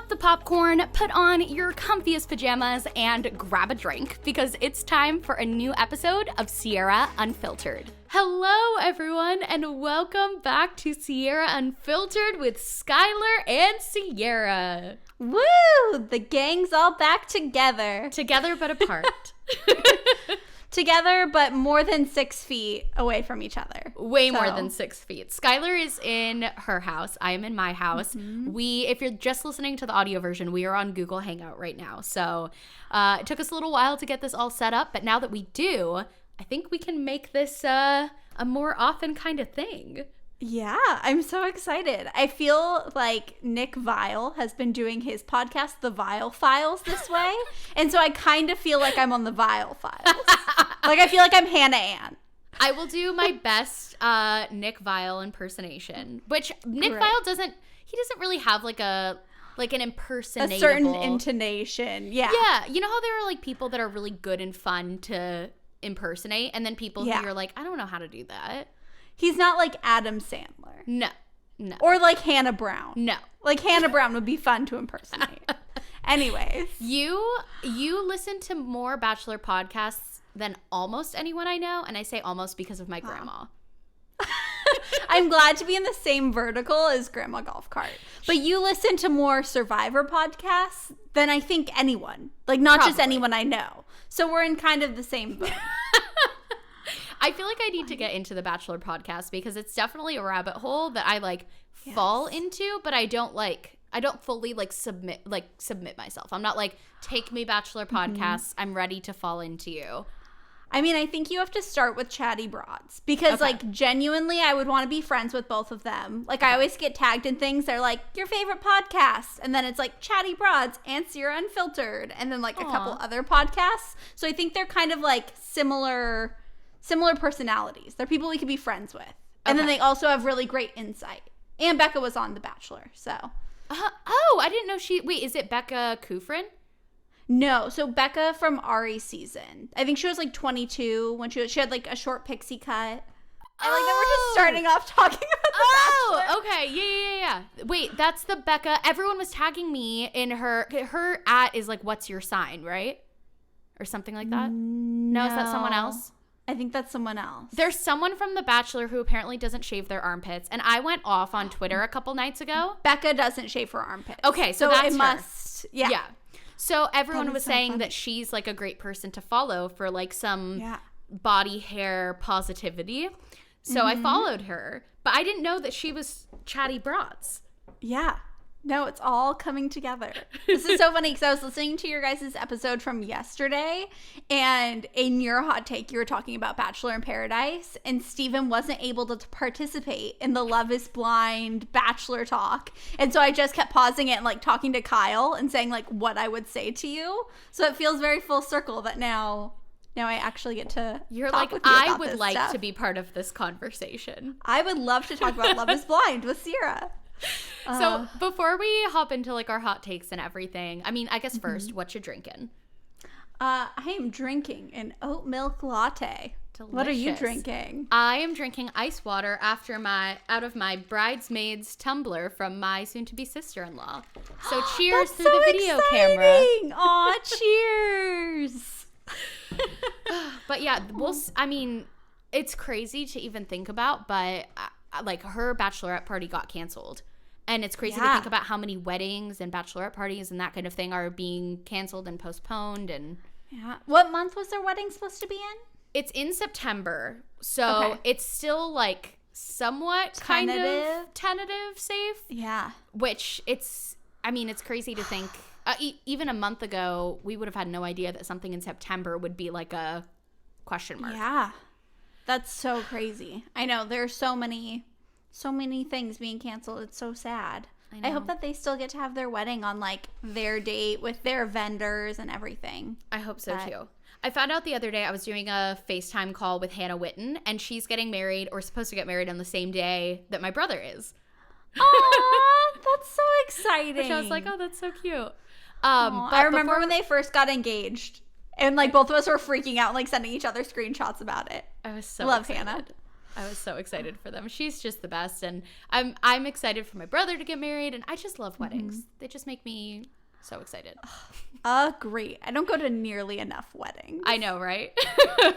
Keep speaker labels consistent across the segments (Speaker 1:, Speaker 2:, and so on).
Speaker 1: Pop the popcorn, put on your comfiest pajamas, and grab a drink because it's time for a new episode of Sierra Unfiltered. Hello, everyone, and welcome back to Sierra Unfiltered with Skylar and Sierra.
Speaker 2: Woo! The gang's all back together.
Speaker 1: Together but apart.
Speaker 2: Together, but more than 6 feet away from each other.
Speaker 1: Way more than 6 feet. Skylar is in her house. I am in my house. If you're just listening to the audio version, we are on Google Hangout right now. So it took us a little while to get this all set up, but now that we do, I think we can make this a more often kind of thing.
Speaker 2: Yeah, I'm so excited. I feel like Nick Viall has been doing his podcast, The Viall Files, this way. And so I kind of feel like I'm on The Viall Files. Like, I feel like I'm Hannah Ann.
Speaker 1: I will do my best Nick Viall impersonation, which Nick
Speaker 2: Great.
Speaker 1: Viall doesn't really have like an impersonatable.
Speaker 2: A certain intonation, yeah.
Speaker 1: Yeah, you know how there are like people that are really good and fun to impersonate, and then people who you're like, I don't know how to do that.
Speaker 2: He's not like Adam Sandler.
Speaker 1: No.
Speaker 2: Or like Hannah Brown.
Speaker 1: No.
Speaker 2: Like Hannah Brown would be fun to impersonate. Anyways.
Speaker 1: You listen to more Bachelor podcasts than almost anyone I know, and I say almost because of my grandma.
Speaker 2: I'm glad to be in the same vertical as Grandma Golf Cart. But you listen to more Survivor podcasts than I think anyone. Like, not just anyone I know. So we're in kind of the same boat.
Speaker 1: I feel like I need to get into the Bachelor podcast because it's definitely a rabbit hole that I fall into, but I don't fully submit myself. I'm not like, take me Bachelor podcasts. I'm ready to fall into you.
Speaker 2: I mean, I think you have to start with Chatty Broads because genuinely I would want to be friends with both of them. Like, I always get tagged in things. They're like, your favorite podcasts. And then it's like Chatty Broads and Sierra Unfiltered. And then like a couple other podcasts. So I think they're kind of like similar personalities. They're people we could be friends with. And then they also have really great insight. And Becca was on The Bachelor, so.
Speaker 1: I didn't know is it Becca Kufrin?
Speaker 2: No, so Becca from Ari's season. I think she was like 22 when she had like a short pixie cut. And then we're just starting off talking about The Bachelor.
Speaker 1: Okay. Yeah. Wait, that's the Becca. Everyone was tagging me in her at is like, what's your sign, right? Or something like that? No, is that someone else?
Speaker 2: I think that's someone else.
Speaker 1: There's someone from The Bachelor who apparently doesn't shave their armpits. And I went off on Twitter a couple nights ago.
Speaker 2: Becca doesn't shave her armpits.
Speaker 1: Okay, so that's
Speaker 2: it must.
Speaker 1: her.
Speaker 2: Yeah.
Speaker 1: So everyone was
Speaker 2: so
Speaker 1: saying
Speaker 2: funny.
Speaker 1: that she's like a great person to follow for like some body hair positivity. So I followed her. But I didn't know that she was Chatty Broads.
Speaker 2: Yeah. No, it's all coming together. This is so funny because I was listening to your guys' episode from yesterday, and in your hot take, you were talking about Bachelor in Paradise, and Steven wasn't able to participate in the Love is Blind Bachelor talk. And so I just kept pausing it and like talking to Kyle and saying like what I would say to you. So it feels very full circle that now I actually get to
Speaker 1: You're
Speaker 2: talk
Speaker 1: like,
Speaker 2: with you
Speaker 1: I
Speaker 2: about
Speaker 1: would
Speaker 2: this
Speaker 1: like
Speaker 2: stuff.
Speaker 1: to be part of this conversation.
Speaker 2: I would love to talk about Love is Blind with Sierra.
Speaker 1: So before we hop into like our hot takes and everything, I mean, I guess first, what you drinking?
Speaker 2: I am drinking an oat milk latte.
Speaker 1: Delicious.
Speaker 2: What are you drinking?
Speaker 1: I am drinking ice water out of my bridesmaid's tumbler from my soon-to-be sister-in-law. So cheers through the video camera.
Speaker 2: Aw, cheers.
Speaker 1: But yeah, it's crazy to even think about, but like her bachelorette party got canceled. And it's crazy to think about how many weddings and bachelorette parties and that kind of thing are being canceled and postponed. And
Speaker 2: What month was their wedding supposed to be in?
Speaker 1: It's in September. So it's still like somewhat kind of tentative safe.
Speaker 2: Yeah.
Speaker 1: Which it's crazy to think. Even a month ago, we would have had no idea that something in September would be like a question mark.
Speaker 2: Yeah. That's so crazy. I know. There are so many things being canceled. It's so sad. I hope that they still get to have their wedding on like their date with their vendors and everything.
Speaker 1: I hope so too. I found out the other day I was doing a FaceTime call with Hannah Witten, and she's getting married or supposed to get married on the same day that my brother is.
Speaker 2: Aw, that's so exciting.
Speaker 1: Which I was like, oh, that's so cute. But
Speaker 2: I remember when they first got engaged, and like both of us were freaking out and like sending each other screenshots about it.
Speaker 1: I was so
Speaker 2: Love
Speaker 1: excited.
Speaker 2: Hannah.
Speaker 1: I was so excited for them. She's just the best, and I'm excited for my brother to get married, and I just love weddings. They just make me so excited.
Speaker 2: Agree. I don't go to nearly enough weddings.
Speaker 1: I know, right?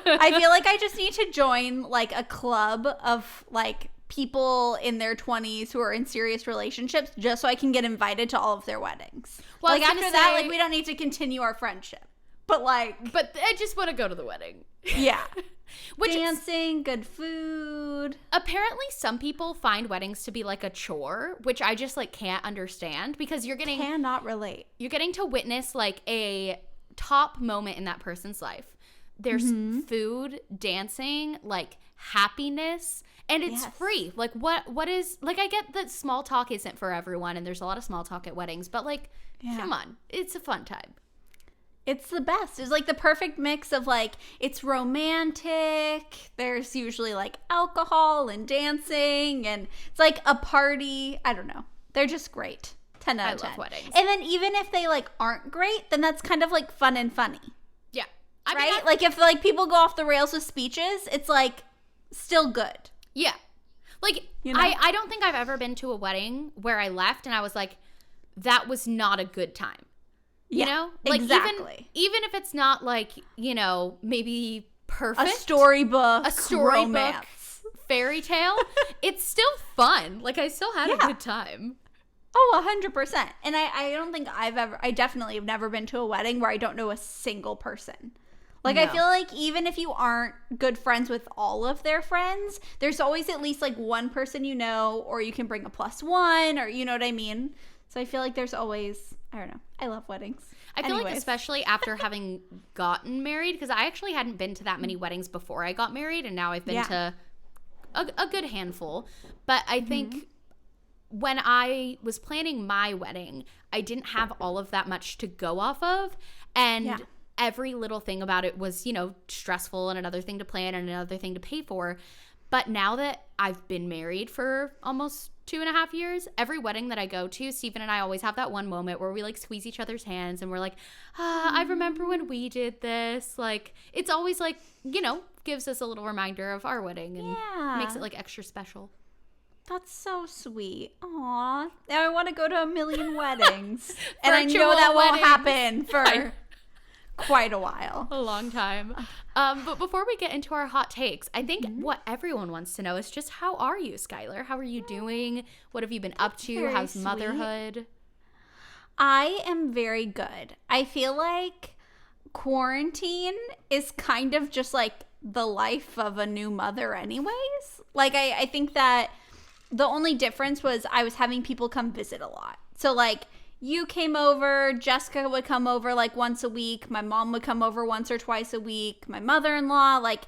Speaker 2: I feel like I just need to join like a club of like people in their 20s who are in serious relationships just so I can get invited to all of their weddings. Well, like after that, like we don't need to continue our friendship. But
Speaker 1: I just want to go to the wedding.
Speaker 2: Yeah. Dancing, good food.
Speaker 1: Apparently some people find weddings to be like a chore, which I just like can't understand because
Speaker 2: cannot relate.
Speaker 1: You're getting to witness like a top moment in that person's life. There's food, dancing, like happiness, and it's free. Like what is, like I get that small talk isn't for everyone and there's a lot of small talk at weddings, but like come on, it's a fun time.
Speaker 2: It's the best. It's like the perfect mix of like, it's romantic. There's usually like alcohol and dancing and it's like a party. I don't know. They're just great. 10 out of 10. I love weddings. And then even if they like aren't great, then that's kind of like fun and funny.
Speaker 1: Yeah.
Speaker 2: Right? Like if like people go off the rails with speeches, it's like still good.
Speaker 1: Yeah. Like I don't think I've ever been to a wedding where I left and I was like, that was not a good time. You know? Like
Speaker 2: exactly.
Speaker 1: Even if it's not like, maybe perfect.
Speaker 2: A storybook
Speaker 1: romance. Fairy tale. It's still fun. Like I still had a good time.
Speaker 2: Oh, 100%. And I don't think I definitely have never been to a wedding where I don't know a single person. Like no. I feel like even if you aren't good friends with all of their friends, there's always at least like one person you know, or you can bring a +1, or you know what I mean? So I feel like there's always, I don't know. I love weddings.
Speaker 1: I feel like especially after having gotten married, because I actually hadn't been to that many weddings before I got married, and now I've been to a good handful. But I think when I was planning my wedding, I didn't have all of that much to go off of, and every little thing about it was, stressful and another thing to plan and another thing to pay for. But now that I've been married for almost 2.5 years, every wedding that I go to, Stephen and I always have that one moment where we like squeeze each other's hands and we're like, I remember when we did this. Like, it's always like, gives us a little reminder of our wedding and makes it like extra special.
Speaker 2: That's so sweet. Aw. Now I want to go to a million weddings. And I know that won't happen for quite a while.
Speaker 1: A long time. But before we get into our hot takes, I think what everyone wants to know is just, how are you, Skylar? How are you doing? What have you been up to? How's motherhood?
Speaker 2: I am very good. I feel like quarantine is kind of just like the life of a new mother anyways. Like I think that the only difference was I was having people come visit a lot. So like you came over, Jessica would come over like once a week. My mom would come over once or twice a week. My mother-in-law, like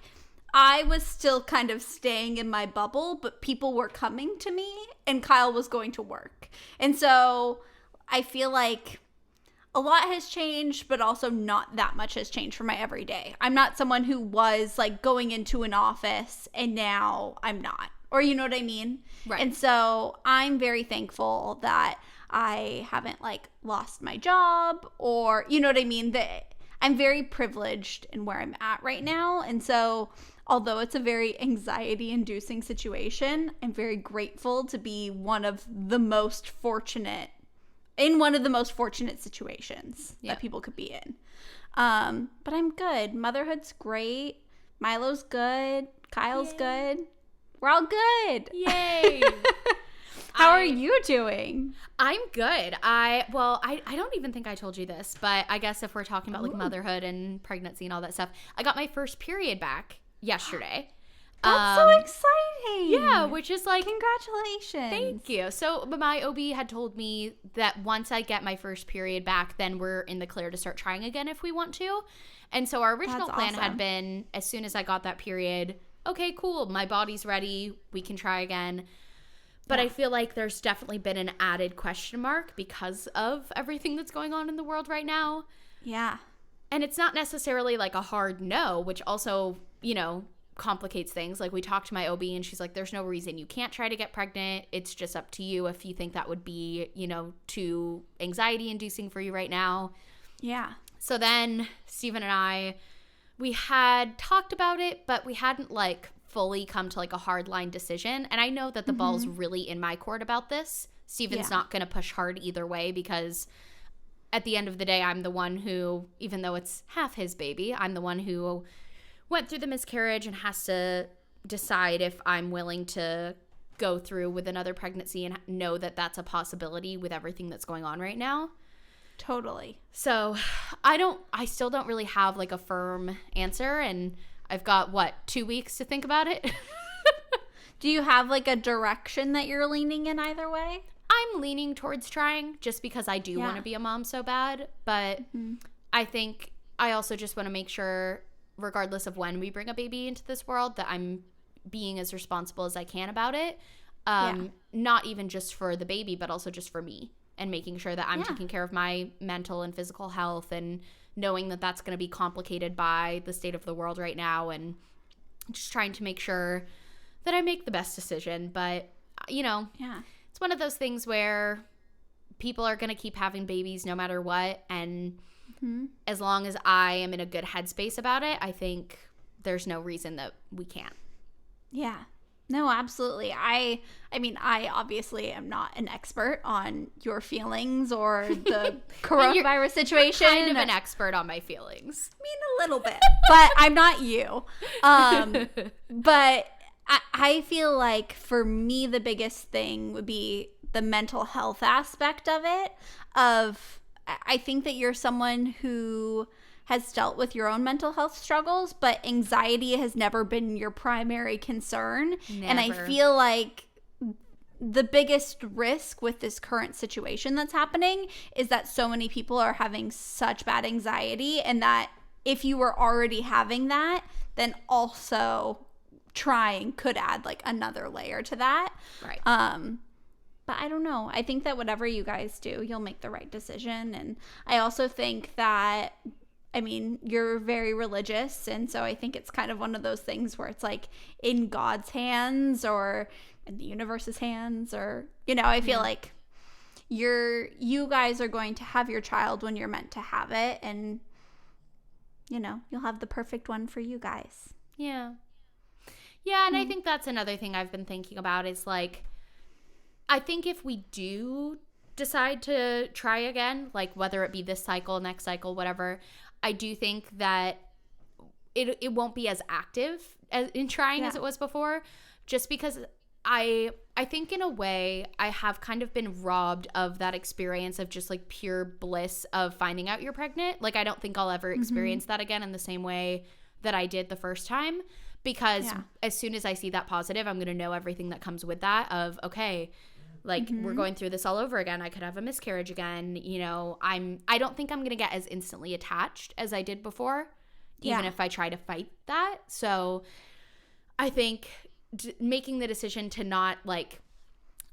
Speaker 2: I was still kind of staying in my bubble, but people were coming to me and Kyle was going to work. And so I feel like a lot has changed, but also not that much has changed for my everyday. I'm not someone who was like going into an office and now I'm not. Or you know what I mean?
Speaker 1: Right.
Speaker 2: And so I'm very thankful that I haven't like lost my job, or you know what I mean, that I'm very privileged in where I'm at right now. And so although it's a very anxiety inducing situation, I'm very grateful to be in one of the most fortunate situations that people could be in. But I'm good. Motherhood's great. Milo's good. Kyle's good. We're all good.
Speaker 1: Yay.
Speaker 2: How are you doing?
Speaker 1: I'm good. I don't even think I told you this, but I guess if we're talking about like motherhood and pregnancy and all that stuff, I got my first period back yesterday.
Speaker 2: That's so exciting.
Speaker 1: Yeah, which is like,
Speaker 2: congratulations.
Speaker 1: Thank you. So my OB had told me that once I get my first period back, then we're in the clear to start trying again if we want to. And so our original plan had been, as soon as I got that period, okay, cool, my body's ready, we can try again. But I feel like there's definitely been an added question mark because of everything that's going on in the world right now.
Speaker 2: Yeah.
Speaker 1: And it's not necessarily like a hard no, which also, complicates things. Like we talked to my OB and she's like, there's no reason you can't try to get pregnant. It's just up to you if you think that would be, too anxiety inducing for you right now.
Speaker 2: Yeah.
Speaker 1: So then Stephen and I, we had talked about it, but we hadn't like fully come to like a hard line decision. And I know that the ball's really in my court about this. Steven's not going to push hard either way, because at the end of the day, I'm the one who, even though it's half his baby, I'm the one who went through the miscarriage and has to decide if I'm willing to go through with another pregnancy and know that that's a possibility with everything that's going on right now.
Speaker 2: Totally.
Speaker 1: So I still don't really have like a firm answer, and I've got 2 weeks to think about it.
Speaker 2: Do you have like a direction that you're leaning in either way?
Speaker 1: I'm leaning towards trying, just because I do want to be a mom so bad. But I think I also just want to make sure, regardless of when we bring a baby into this world, that I'm being as responsible as I can about it. Not even just for the baby, but also just for me, and making sure that I'm taking care of my mental and physical health, and knowing that that's going to be complicated by the state of the world right now, and just trying to make sure that I make the best decision. But, you know, it's one of those things where people are going to keep having babies no matter what. And as long as I am in a good headspace about it, I think there's no reason that we can't.
Speaker 2: Yeah. No, absolutely. I mean, I obviously am not an expert on your feelings or the coronavirus situation.
Speaker 1: You're kind of an expert on my feelings.
Speaker 2: I mean, a little bit, but I'm not you. But I feel like for me, the biggest thing would be the mental health aspect of it. I think that you're someone who has dealt with your own mental health struggles, but anxiety has never been your primary concern.
Speaker 1: Never.
Speaker 2: And I feel like the biggest risk with this current situation that's happening is that so many people are having such bad anxiety, and that if you were already having that, then also trying could add like another layer to that.
Speaker 1: Right.
Speaker 2: But I don't know. I think that whatever you guys do, you'll make the right decision. And I also think that, I mean, you're very religious, and so I think it's kind of one of those things where it's like in God's hands or in the universe's hands, or, you know, I feel like you guys are going to have your child when you're meant to have it, and, you know, you'll have the perfect one for you guys.
Speaker 1: Yeah. Yeah, and I think that's another thing I've been thinking about is, like, I think if we do decide to try again, like whether it be this cycle, next cycle, whatever, I do think that it won't be as active in trying as it was before, just because I think in a way I have kind of been robbed of that experience of just like pure bliss of finding out you're pregnant. Like, I don't think I'll ever experience that again in the same way that I did the first time, because as soon as I see that positive, I'm going to know everything that comes with that of, okay, like we're going through this all over again. I could have a miscarriage again. You know, I don't think I'm going to get as instantly attached as I did before, even if I try to fight that. So I think making the decision to not like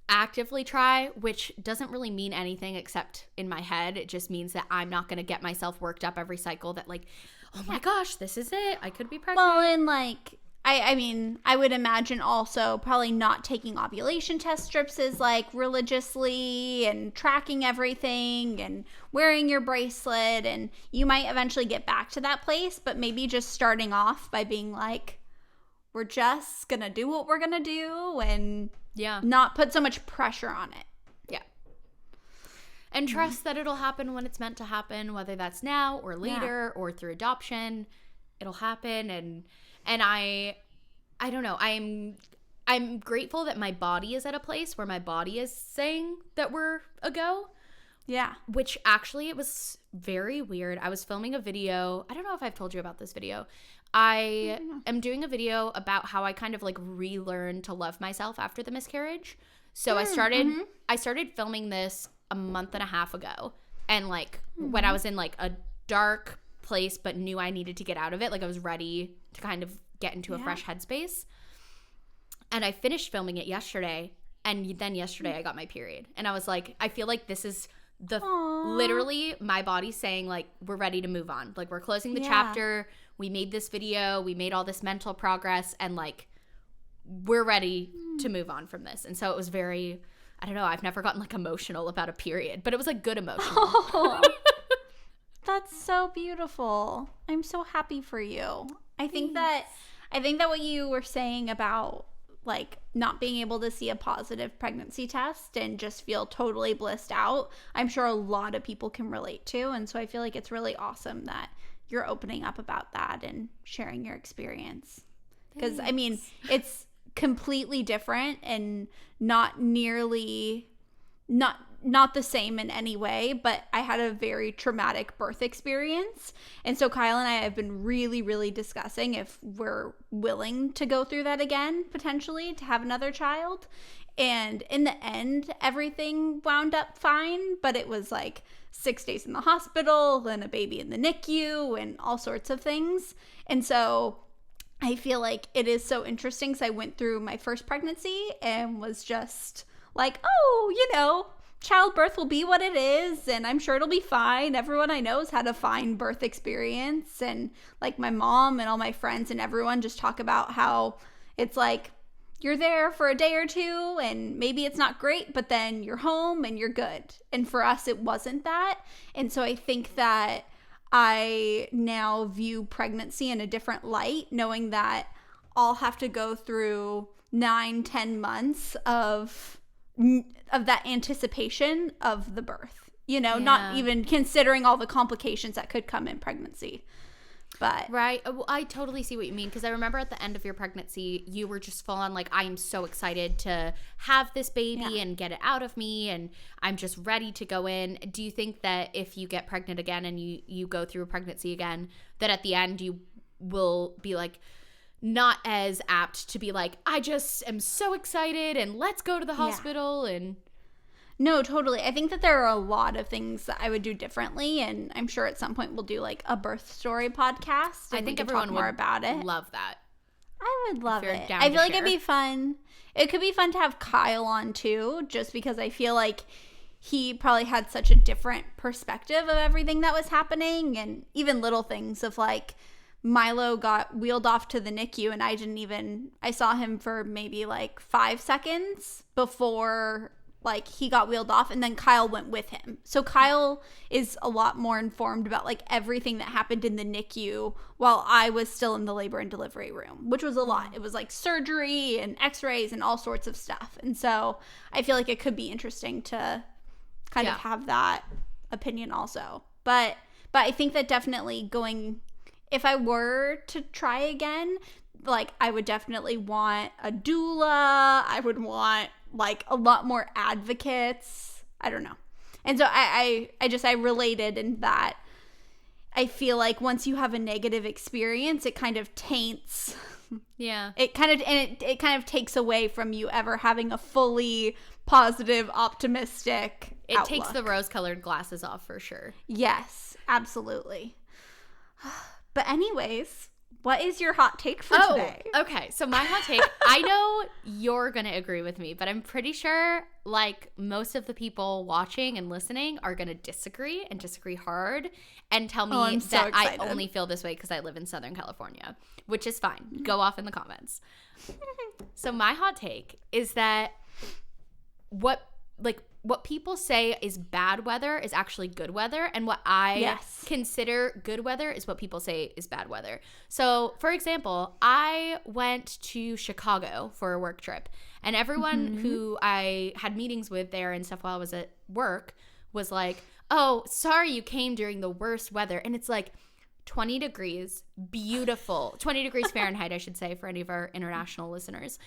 Speaker 1: actively try, which doesn't really mean anything except in my head. It just means that I'm not going to get myself worked up every cycle that like, oh my gosh, this is it. I could be pregnant.
Speaker 2: Well, and like, I mean, I would imagine also probably not taking ovulation test strips is like religiously, and tracking everything and wearing your bracelet, and you might eventually get back to that place, but maybe just starting off by being like, we're just going to do what we're going to do, and not put so much pressure on it. Yeah.
Speaker 1: And trust that it'll happen when it's meant to happen, whether that's now or later or through adoption. It'll happen. And I don't know. I'm grateful that my body is at a place where my body is saying that we're a go.
Speaker 2: Yeah.
Speaker 1: Which actually, it was very weird. I was filming a video. I don't know if I've told you about this video. I am doing a video about how I kind of like relearned to love myself after the miscarriage. So I started filming this a month and a half ago. And like when I was in like a dark place but knew I needed to get out of it, like I was ready to kind of get into a fresh headspace. And I finished filming it yesterday, and then yesterday I got my period, and I was like, I feel like this is literally my body saying like, we're ready to move on, like we're closing the chapter, we made this video, we made all this mental progress, and like we're ready to move on from this. And so it was very, I don't know, I've never gotten like emotional about a period, but it was like good emotional.
Speaker 2: That's so beautiful. I'm so happy for you. I think that I think that what you were saying about like not being able to see a positive pregnancy test and just feel totally blissed out, I'm sure a lot of people can relate to. And so I feel like it's really awesome that you're opening up about that and sharing your experience. Because, I mean, it's completely different and not nearly, not the same in any way, but I had a very traumatic birth experience. And so Kyle and I have been really, really discussing if we're willing to go through that again, potentially, to have another child. And in the end, everything wound up fine, but it was like 6 days in the hospital and a baby in the NICU and all sorts of things. And so I feel like it is so interesting because I went through my first pregnancy and was just like, oh, you know, childbirth will be what it is, and I'm sure it'll be fine. Everyone I know has had a fine birth experience, and like my mom and all my friends and everyone just talk about how it's like you're there for a day or two and maybe it's not great, but then you're home and you're good. And for us, it wasn't that. And so I think that I now view pregnancy in a different light, knowing that I'll have to go through 9-10 months of that anticipation of the birth, you know, not even considering all the complications that could come in pregnancy. But
Speaker 1: right. Well, I totally see what you mean, because I remember at the end of your pregnancy, you were just full on like, I am so excited to have this baby and get it out of me, and I'm just ready to go in. Do you think that if you get pregnant again and you go through a pregnancy again, that at the end you will be like not as apt to be like, I just am so excited and let's go to the hospital? And
Speaker 2: no, totally. I think that there are a lot of things that I would do differently, and I'm sure at some point we'll do like a birth story podcast.
Speaker 1: I think everyone
Speaker 2: more
Speaker 1: would
Speaker 2: about it.
Speaker 1: Love that.
Speaker 2: I would love it. I feel like it'd be fun. It could be fun to have Kyle on too, just because I feel like he probably had such a different perspective of everything that was happening, and even little things of like Milo got wheeled off to the NICU and I saw him for maybe like 5 seconds before like he got wheeled off, and then Kyle went with him. So Kyle is a lot more informed about like everything that happened in the NICU while I was still in the labor and delivery room, which was a lot. It was like surgery and x-rays and all sorts of stuff. And so I feel like it could be interesting to kind of have that opinion also. But I think that definitely if I were to try again, like I would definitely want a doula. I would want like a lot more advocates. I don't know. And so I related in that I feel like once you have a negative experience, it kind of taints.
Speaker 1: Yeah.
Speaker 2: It kind of takes away from you ever having a fully positive, optimistic outlook.
Speaker 1: Takes the rose-colored glasses off for sure.
Speaker 2: Yes, absolutely. But anyways, what is your hot take for today?
Speaker 1: Okay. So my hot take, I know you're going to agree with me, but I'm pretty sure like most of the people watching and listening are going to disagree and disagree hard and tell me that I only feel this way because I live in Southern California, which is fine. Go off in the comments. So my hot take is that what people say is bad weather is actually good weather, and what I consider good weather is what people say is bad weather. So, for example, I went to Chicago for a work trip, and everyone who I had meetings with there and stuff while I was at work was like, oh, sorry you came during the worst weather. And it's like 20 degrees, beautiful, 20 degrees Fahrenheit, I should say, for any of our international listeners.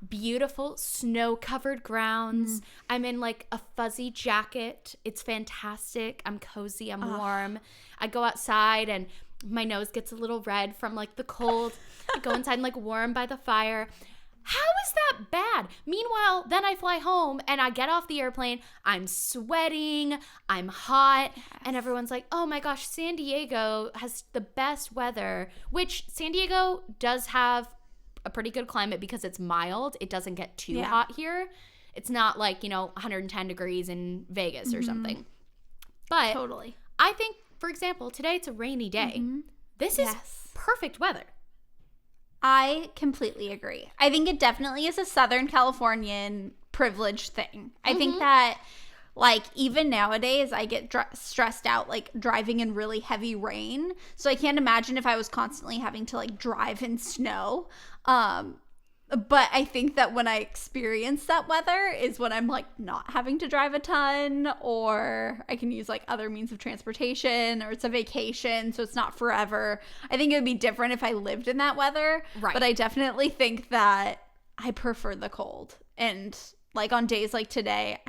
Speaker 1: Beautiful snow-covered grounds. I'm in like a fuzzy jacket. It's fantastic. I'm cozy. I'm warm. I go outside and my nose gets a little red from like the cold. I go inside and like warm by the fire. How is that bad? Meanwhile, then I fly home and I get off the airplane. I'm sweating. I'm hot. And everyone's like, oh my gosh, San Diego has the best weather, which San Diego does have a pretty good climate because it's mild. It doesn't get too hot here. It's not like, 110 degrees in Vegas or something. But
Speaker 2: totally.
Speaker 1: I think, for example, today it's a rainy day. This is perfect weather.
Speaker 2: I completely agree. I think it definitely is a Southern Californian privilege thing. I think that like, even nowadays, I get stressed out, like, driving in really heavy rain. So I can't imagine if I was constantly having to, like, drive in snow. But I think that when I experience that weather is when I'm, like, not having to drive a ton, or I can use, like, other means of transportation, or it's a vacation, so it's not forever. I think it would be different if I lived in that weather.
Speaker 1: Right.
Speaker 2: But I definitely think that I prefer the cold. And like on days like today,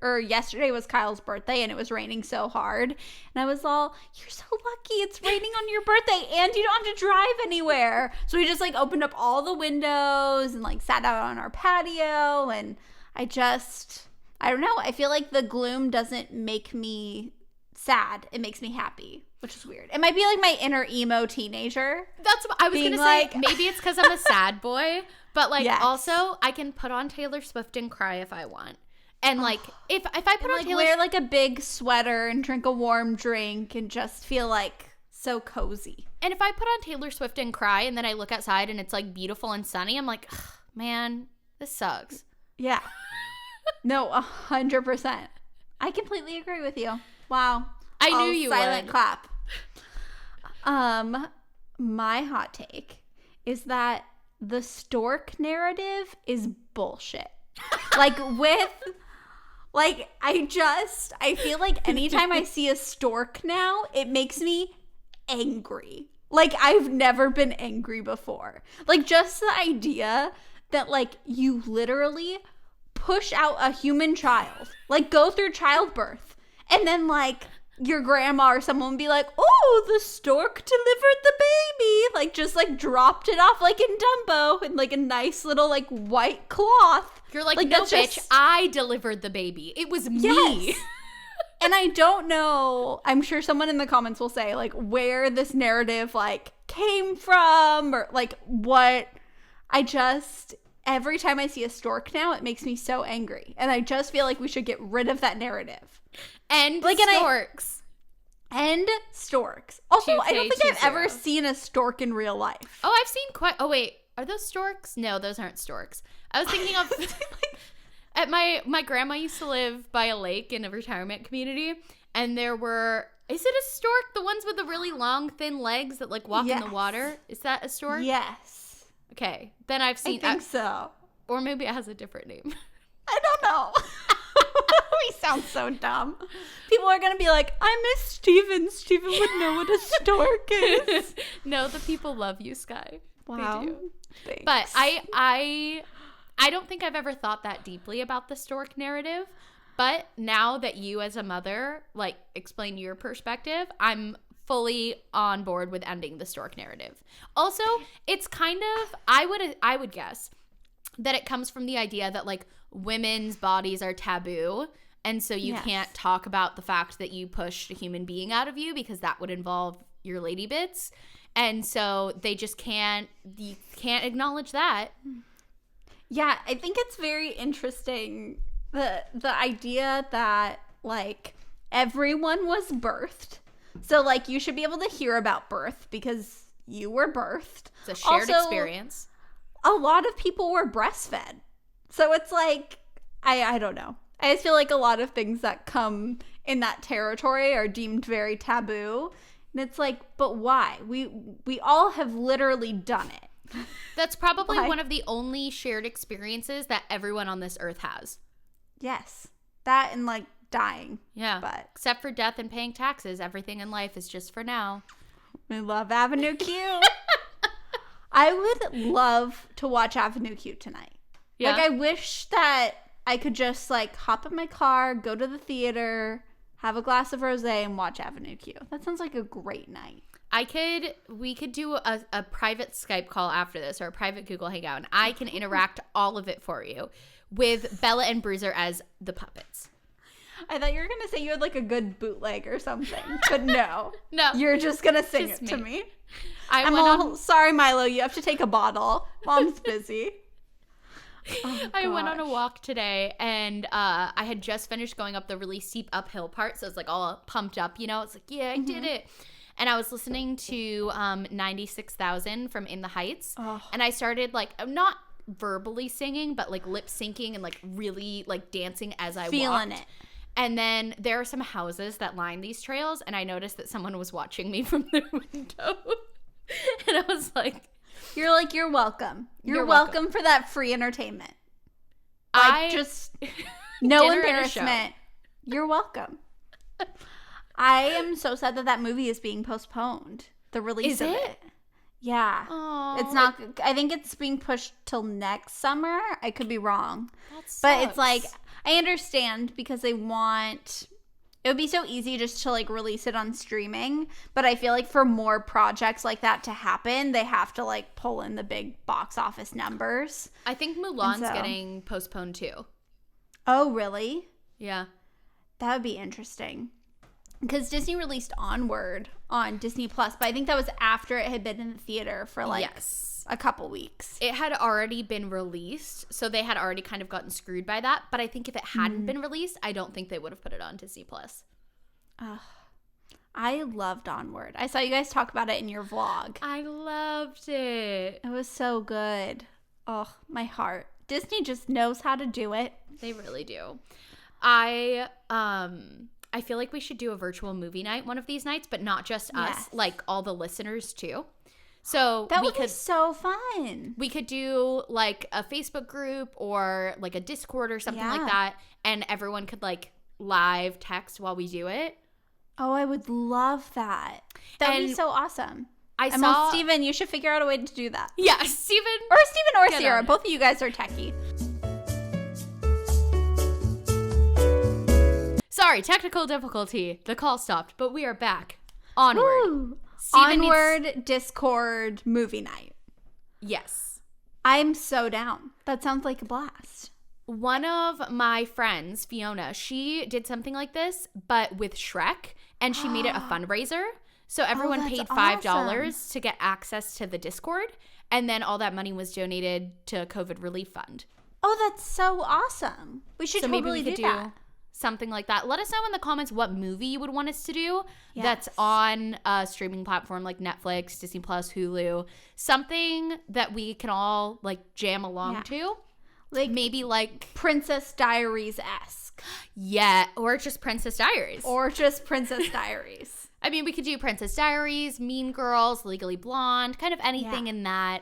Speaker 2: or yesterday was Kyle's birthday and it was raining so hard. And I was all, you're so lucky it's raining on your birthday and you don't have to drive anywhere. So we just like opened up all the windows and like sat out on our patio. And I don't know. I feel like the gloom doesn't make me sad. It makes me happy, which is weird. It might be like my inner emo teenager.
Speaker 1: That's what I was going to say. Maybe it's because I'm a sad boy. But, like, yes. Also, I can put on Taylor Swift and cry if I want. And, like, if I put on Taylor Swift... wear,
Speaker 2: like, a big sweater and drink a warm drink and just feel, like, so cozy.
Speaker 1: And if I put on Taylor Swift and cry and then I look outside and it's, like, beautiful and sunny, I'm like, man, this sucks.
Speaker 2: Yeah. No, 100%. I completely agree with you. Wow.
Speaker 1: I knew you would.
Speaker 2: Silent clap. My hot take is that the stork narrative is bullshit. Like I feel like anytime I see a stork now, it makes me angry. Like, I've never been angry before. Like, just the idea that, like, you literally push out a human child, like, go through childbirth, and then, like, your grandma or someone would be like, oh, the stork delivered the baby. Like, just, like, dropped it off, like, in Dumbo in, like, a nice little, like, white cloth.
Speaker 1: You're like, no, bitch, I delivered the baby. It was me. Yes.
Speaker 2: And I don't know, I'm sure someone in the comments will say, like, where this narrative, like, came from, or, like, what. Every time I see a stork now, it makes me so angry. And I just feel like we should get rid of that narrative.
Speaker 1: And like storks.
Speaker 2: And storks. Also, I don't think I've ever seen a stork in real life.
Speaker 1: Oh, I've seen oh wait, are those storks? No, those aren't storks. I was thinking of at my grandma used to live by a lake in a retirement community, and is it a stork? The ones with the really long, thin legs that like walk in the water? Is that a stork?
Speaker 2: Yes.
Speaker 1: Okay, then I've seen.
Speaker 2: I think so.
Speaker 1: Or maybe it has a different name.
Speaker 2: I don't know. We sound so dumb. People are gonna be like, I miss Steven. Steven would know what a stork is.
Speaker 1: No, the people love you, Sky.
Speaker 2: Wow.
Speaker 1: They do.
Speaker 2: Thanks.
Speaker 1: But I don't think I've ever thought that deeply about the stork narrative. But now that you as a mother, like, explain your perspective, I'm fully on board with ending the stork narrative. Also, it's kind of, I would guess that it comes from the idea that, like, women's bodies are taboo, and so you can't talk about the fact that you pushed a human being out of you because that would involve your lady bits, and so they just can't acknowledge that.
Speaker 2: Yeah, I think it's very interesting the idea that, like, everyone was birthed, so, like, you should be able to hear about birth because you were birthed.
Speaker 1: It's a shared experience.
Speaker 2: A lot of people were breastfed. So it's like, I don't know. I just feel like a lot of things that come in that territory are deemed very taboo. And it's like, but why? We all have literally done it.
Speaker 1: That's probably one of the only shared experiences that everyone on this earth has.
Speaker 2: Yes. That and, like, dying.
Speaker 1: Yeah.
Speaker 2: But
Speaker 1: except for death and paying taxes, everything in life is just for now.
Speaker 2: We love Avenue Q. I would love to watch Avenue Q tonight. Yeah. Like, I wish that I could just, like, hop in my car, go to the theater, have a glass of rosé, and watch Avenue Q. That sounds like a great night.
Speaker 1: We could do a private Skype call after this, or a private Google Hangout, and I can interact all of it for you with Bella and Bruiser as the puppets.
Speaker 2: I thought you were going to say you had, like, a good bootleg or something, but no.
Speaker 1: No.
Speaker 2: You're just going to sing it to me. Sorry, Milo, you have to take a bottle. Mom's busy. Oh,
Speaker 1: I went on a walk today, and I had just finished going up the really steep uphill part, so I was, like, all pumped up, you know? It's like, yeah, I did it. And I was listening to 96,000 from In the Heights, and I started, like, I'm not verbally singing, but, like, lip syncing and, like, really, like, dancing as I
Speaker 2: feeling
Speaker 1: walked.
Speaker 2: It.
Speaker 1: And then there are some houses that line these trails, and I noticed that someone was watching me from their window. And I was like...
Speaker 2: You're like, you're welcome. You're welcome for that free entertainment. Just no embarrassment. You're welcome. I am so sad that movie is being postponed. The release of it. Yeah.
Speaker 1: Aww.
Speaker 2: It's not, I think it's being pushed till next summer. I could be wrong.
Speaker 1: That sucks.
Speaker 2: But it's like, I understand because they want, it would be so easy just to like release it on streaming. But I feel like for more projects like that to happen, they have to like pull in the big box office numbers.
Speaker 1: I think Mulan's getting postponed too.
Speaker 2: Oh, really?
Speaker 1: Yeah.
Speaker 2: That would be interesting. Because Disney released Onward on Disney Plus, but I think that was after it had been in the theater for like a couple weeks.
Speaker 1: It had already been released, so they had already kind of gotten screwed by that. But I think if it hadn't been released, I don't think they would have put it on Disney Plus.
Speaker 2: I loved Onward. I saw you guys talk about it in your vlog.
Speaker 1: I loved it.
Speaker 2: It was so good. Oh, my heart. Disney just knows how to do it.
Speaker 1: They really do. I feel like we should do a virtual movie night one of these nights, but not just us, like all the listeners too. So
Speaker 2: that would be so fun.
Speaker 1: We could do like a Facebook group or like a Discord or something like that, and everyone could like live text while we do it.
Speaker 2: Oh, I would love that. That would be so awesome.
Speaker 1: I saw
Speaker 2: Steven, you should figure out a way to do that.
Speaker 1: Yeah, Steven
Speaker 2: or Sierra. Both of you guys are techie.
Speaker 1: Sorry, technical difficulty. The call stopped, but we are back. Onward.
Speaker 2: Onward Discord movie night.
Speaker 1: Yes.
Speaker 2: I'm so down. That sounds like a blast.
Speaker 1: One of my friends, Fiona, she did something like this, but with Shrek, and she made it a fundraiser. So everyone paid $5 to get access to the Discord, and then all that money was donated to COVID Relief Fund.
Speaker 2: Oh, that's so awesome. We should totally do that.
Speaker 1: Something like that. Let us know in the comments what movie you would want us to do that's on a streaming platform like Netflix, Disney Plus, Hulu. Something that we can all like jam along to. Like maybe like
Speaker 2: Princess Diaries-esque.
Speaker 1: Yeah, or just Princess Diaries. I mean, we could do Princess Diaries, Mean Girls, Legally Blonde, kind of anything in that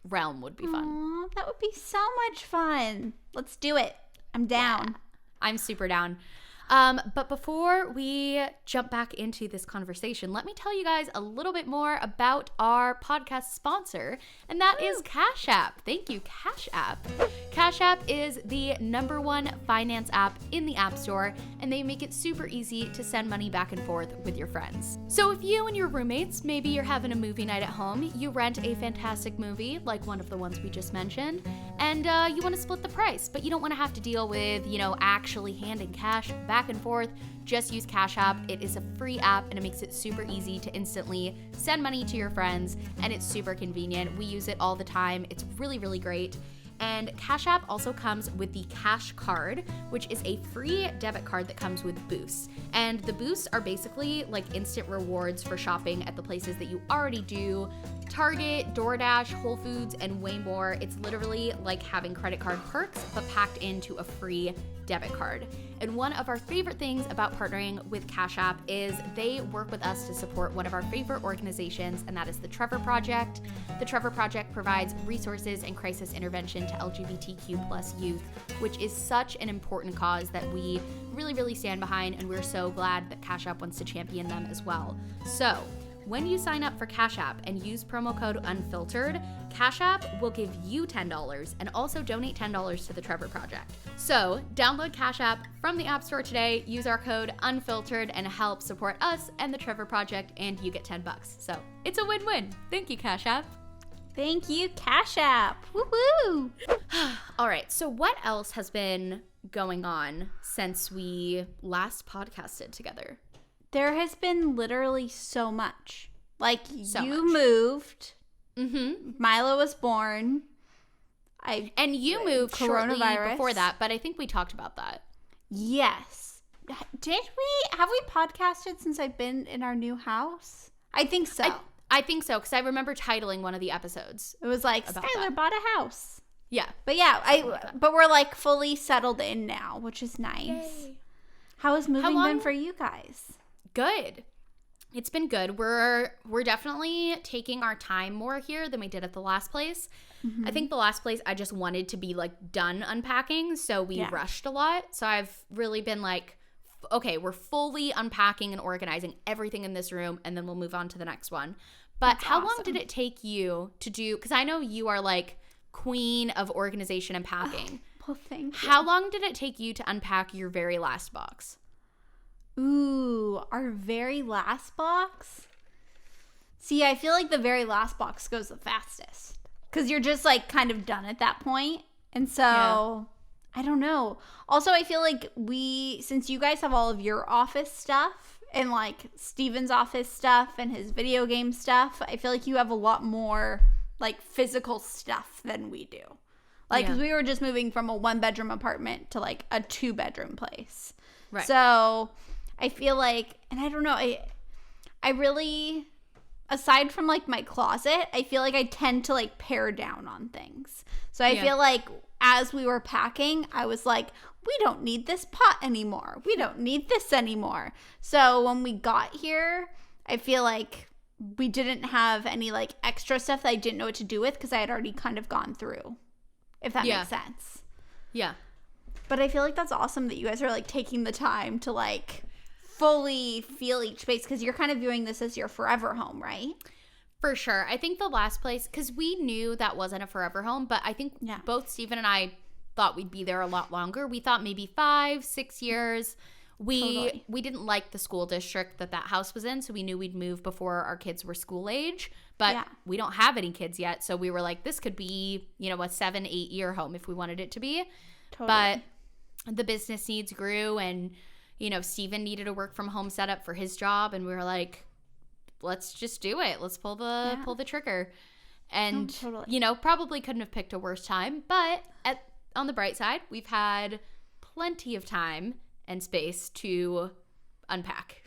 Speaker 1: realm would be fun.
Speaker 2: Aww, that would be so much fun. Let's do it. I'm down.
Speaker 1: Yeah. I'm super down. But before we jump back into this conversation, let me tell you guys a little bit more about our podcast sponsor, and that is Cash App. Thank you, Cash App. Cash App is the #1 finance app in the App Store, and they make it super easy to send money back and forth with your friends. So if you and your roommates, maybe you're having a movie night at home, you rent a fantastic movie, like one of the ones we just mentioned, and you want to split the price, but you don't want to have to deal with, actually handing cash back and forth, just use Cash App. It is a free app and it makes it super easy to instantly send money to your friends, and it's super convenient. We use it all the time. It's really, really great. And Cash App also comes with the Cash Card, which is a free debit card that comes with boosts. And the boosts are basically like instant rewards for shopping at the places that you already do. Target, DoorDash, Whole Foods, and way more. It's literally like having credit card perks, but packed into a free debit card. And one of our favorite things about partnering with Cash App is they work with us to support one of our favorite organizations, and that is the Trevor Project. The Trevor Project provides resources and crisis intervention to LGBTQ+ youth, which is such an important cause that we really, really stand behind, and we're so glad that Cash App wants to champion them as well. So, when you sign up for Cash App and use promo code Unfiltered, Cash App will give you $10 and also donate $10 to the Trevor Project. So download Cash App from the App Store today, use our code Unfiltered, and help support us and the Trevor Project, and you get $10. So it's a win-win. Thank you, Cash App.
Speaker 2: Thank you, Cash App. Woo-woo!
Speaker 1: All right, so what else has been going on since we last podcasted together?
Speaker 2: There has been literally so much. Like, you moved. Mm-hmm. Milo was born.
Speaker 1: And you moved shortly before that, but I think we talked about that.
Speaker 2: Yes. Have we podcasted since I've been in our new house? I think so.
Speaker 1: I think so, because I remember titling one of the episodes.
Speaker 2: It was like, Skylar bought a house.
Speaker 1: Yeah.
Speaker 2: But yeah, but we're like fully settled in now, which is nice.
Speaker 1: Yay.
Speaker 2: How has moving been for you guys?
Speaker 1: Good. It's been good. We're definitely taking our time more here than we did at the last place. I think the last place I just wanted to be like done unpacking, so we rushed a lot. So I've really been like, okay, we're fully unpacking and organizing everything in this room, and then we'll move on to the next one. But how long did it take you to do, because I know you are like queen of organization and packing.
Speaker 2: Well, thank you.
Speaker 1: How long did it take you to unpack your very last box?
Speaker 2: Ooh, our very last box? See, I feel like the very last box goes the fastest. Because you're just like kind of done at that point. And so, I don't know. Also, I feel like since you guys have all of your office stuff and like Steven's office stuff and his video game stuff, I feel like you have a lot more like physical stuff than we do. Like, 'cause we were just moving from a 1-bedroom apartment to like a 2-bedroom place.
Speaker 1: Right.
Speaker 2: So I feel like, and I don't know, I really, aside from like my closet, I feel like I tend to like pare down on things. So I feel like as we were packing, I was like, we don't need this pot anymore. We don't need this anymore. So when we got here, I feel like we didn't have any like extra stuff that I didn't know what to do with because I had already kind of gone through, if that makes sense. Yeah. But I feel like that's awesome that you guys are like taking the time to like fully feel each space, because you're kind of viewing this as your forever home, right?
Speaker 1: For sure. I think the last place, because we knew that wasn't a forever home, but I think both Steven and I thought we'd be there a lot longer. We thought maybe 5-6 years. We didn't like the school district that house was in, so we knew we'd move before our kids were school age. But we don't have any kids yet, so we were like, this could be, a 7-8 year home if we wanted it to be. But the business needs grew, and Steven needed a work from home setup for his job, and we were like, let's just do it. Let's pull the trigger. And probably couldn't have picked a worse time, but on the bright side, we've had plenty of time and space to unpack.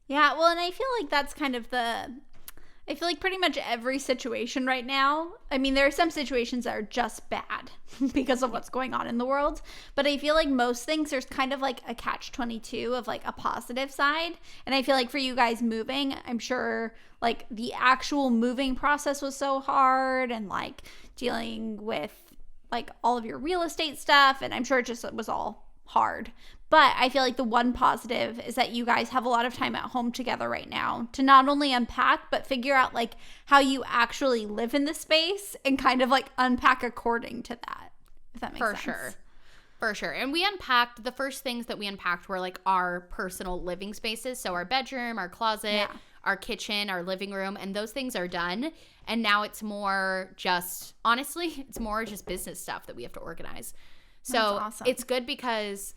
Speaker 2: Yeah, well, and I feel like that's kind of I feel like pretty much every situation right now, I mean, there are some situations that are just bad because of what's going on in the world, but I feel like most things, there's kind of like a catch-22 of like a positive side. And I feel like for you guys moving, I'm sure like the actual moving process was so hard, and like dealing with like all of your real estate stuff, and I'm sure it just was all hard. But I feel like the one positive is that you guys have a lot of time at home together right now to not only unpack, but figure out like how you actually live in the space and kind of like unpack according to that, if that makes sense. For sure. And the first things that we unpacked were like our personal living spaces. So our bedroom, our closet, our kitchen, our living room, and those things are done. And now it's more just, honestly, it's more just business stuff that we have to organize. So awesome. It's good because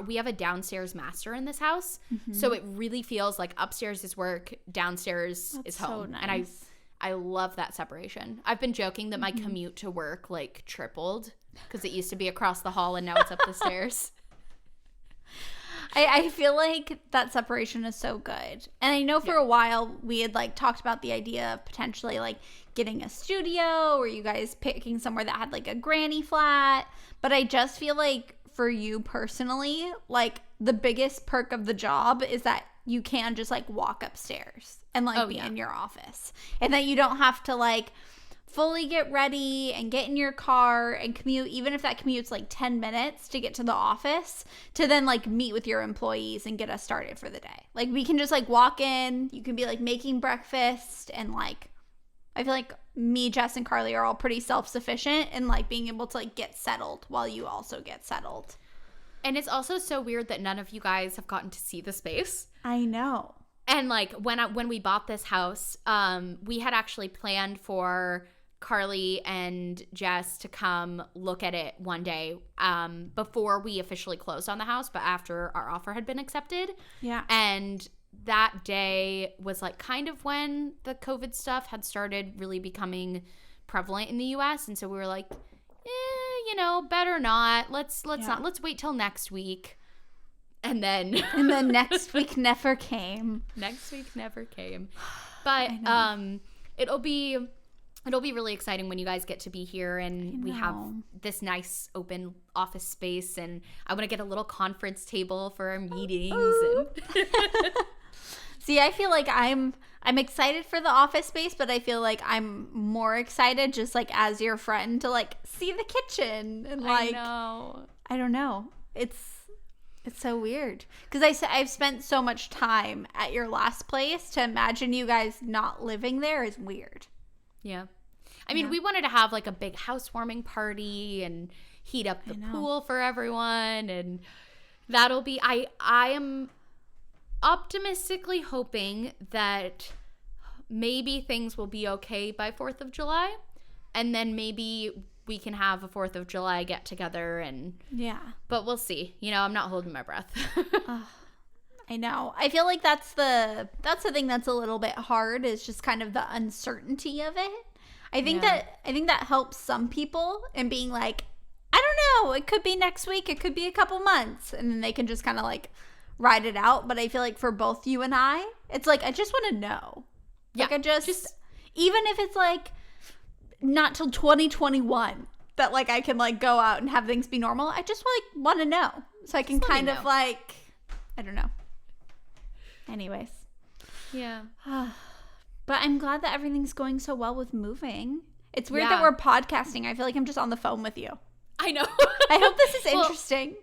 Speaker 2: we have a downstairs master in this house. So it really feels like upstairs is work, downstairs is home. So nice. And I love that separation. I've been joking that my commute to work like tripled because it used to be across the hall and now it's up the stairs. I feel like that separation is so good. And I know for a while we had like talked about the idea of potentially like getting a studio, or you guys picking somewhere that had like a granny flat. But I just feel like for you personally, like the biggest perk of the job is that you can just like walk upstairs and like be in your office, and that you don't have to like fully get ready and get in your car and commute, even if that commute's like 10 minutes to get to the office, to then like meet with your employees and get us started for the day. Like we can just like walk in, you can be like making breakfast, and like I feel like me, Jess, and Carly are all pretty self-sufficient in like being able to like get settled while you also get settled. And it's also so weird that none of you guys have gotten to see the space. I know. And like when we bought this house, we had actually planned for Carly and Jess to come look at it one day before we officially closed on the house, but after our offer had been accepted. Yeah. And that day was like kind of when the COVID stuff had started really becoming prevalent in the US. And so we were like, better not. Let's not. Let's wait till next week. And then next week never came. Next week never came. But it'll be
Speaker 1: it'll be really exciting when you guys get to be here and we have this nice open office space, and I want to get a little conference table for our meetings. And
Speaker 2: See, I feel like I'm excited for the office space, but I feel like I'm more excited just like as your friend to like see the kitchen and like I don't know. It's so weird because I've spent so much time at your last place. To imagine you guys not living there is weird.
Speaker 1: Yeah. I mean, we wanted to have like a big housewarming party and heat up the pool for everyone, and that'll be I am optimistically hoping that maybe things will be okay by 4th of July, and then maybe we can have a 4th of July get together, and but we'll see. You know, I'm not holding my breath.
Speaker 2: I know. I feel like that's the thing that's a little bit hard, is just kind of the uncertainty of it. I think that helps some people in being like, I don't know, it could be next week, it could be a couple months, and then they can just kind of like ride it out. But I feel like for both you and I, it's like I just want to know. Like I just even if it's like not till 2021 that like I can like go out and have things be normal, I just like want to know so I can kind of like, I don't know. Anyways.
Speaker 1: Yeah.
Speaker 2: But I'm glad that everything's going so well with moving. It's weird that we're podcasting. I feel like I'm just on the phone with you.
Speaker 1: I know.
Speaker 2: I hope this is interesting.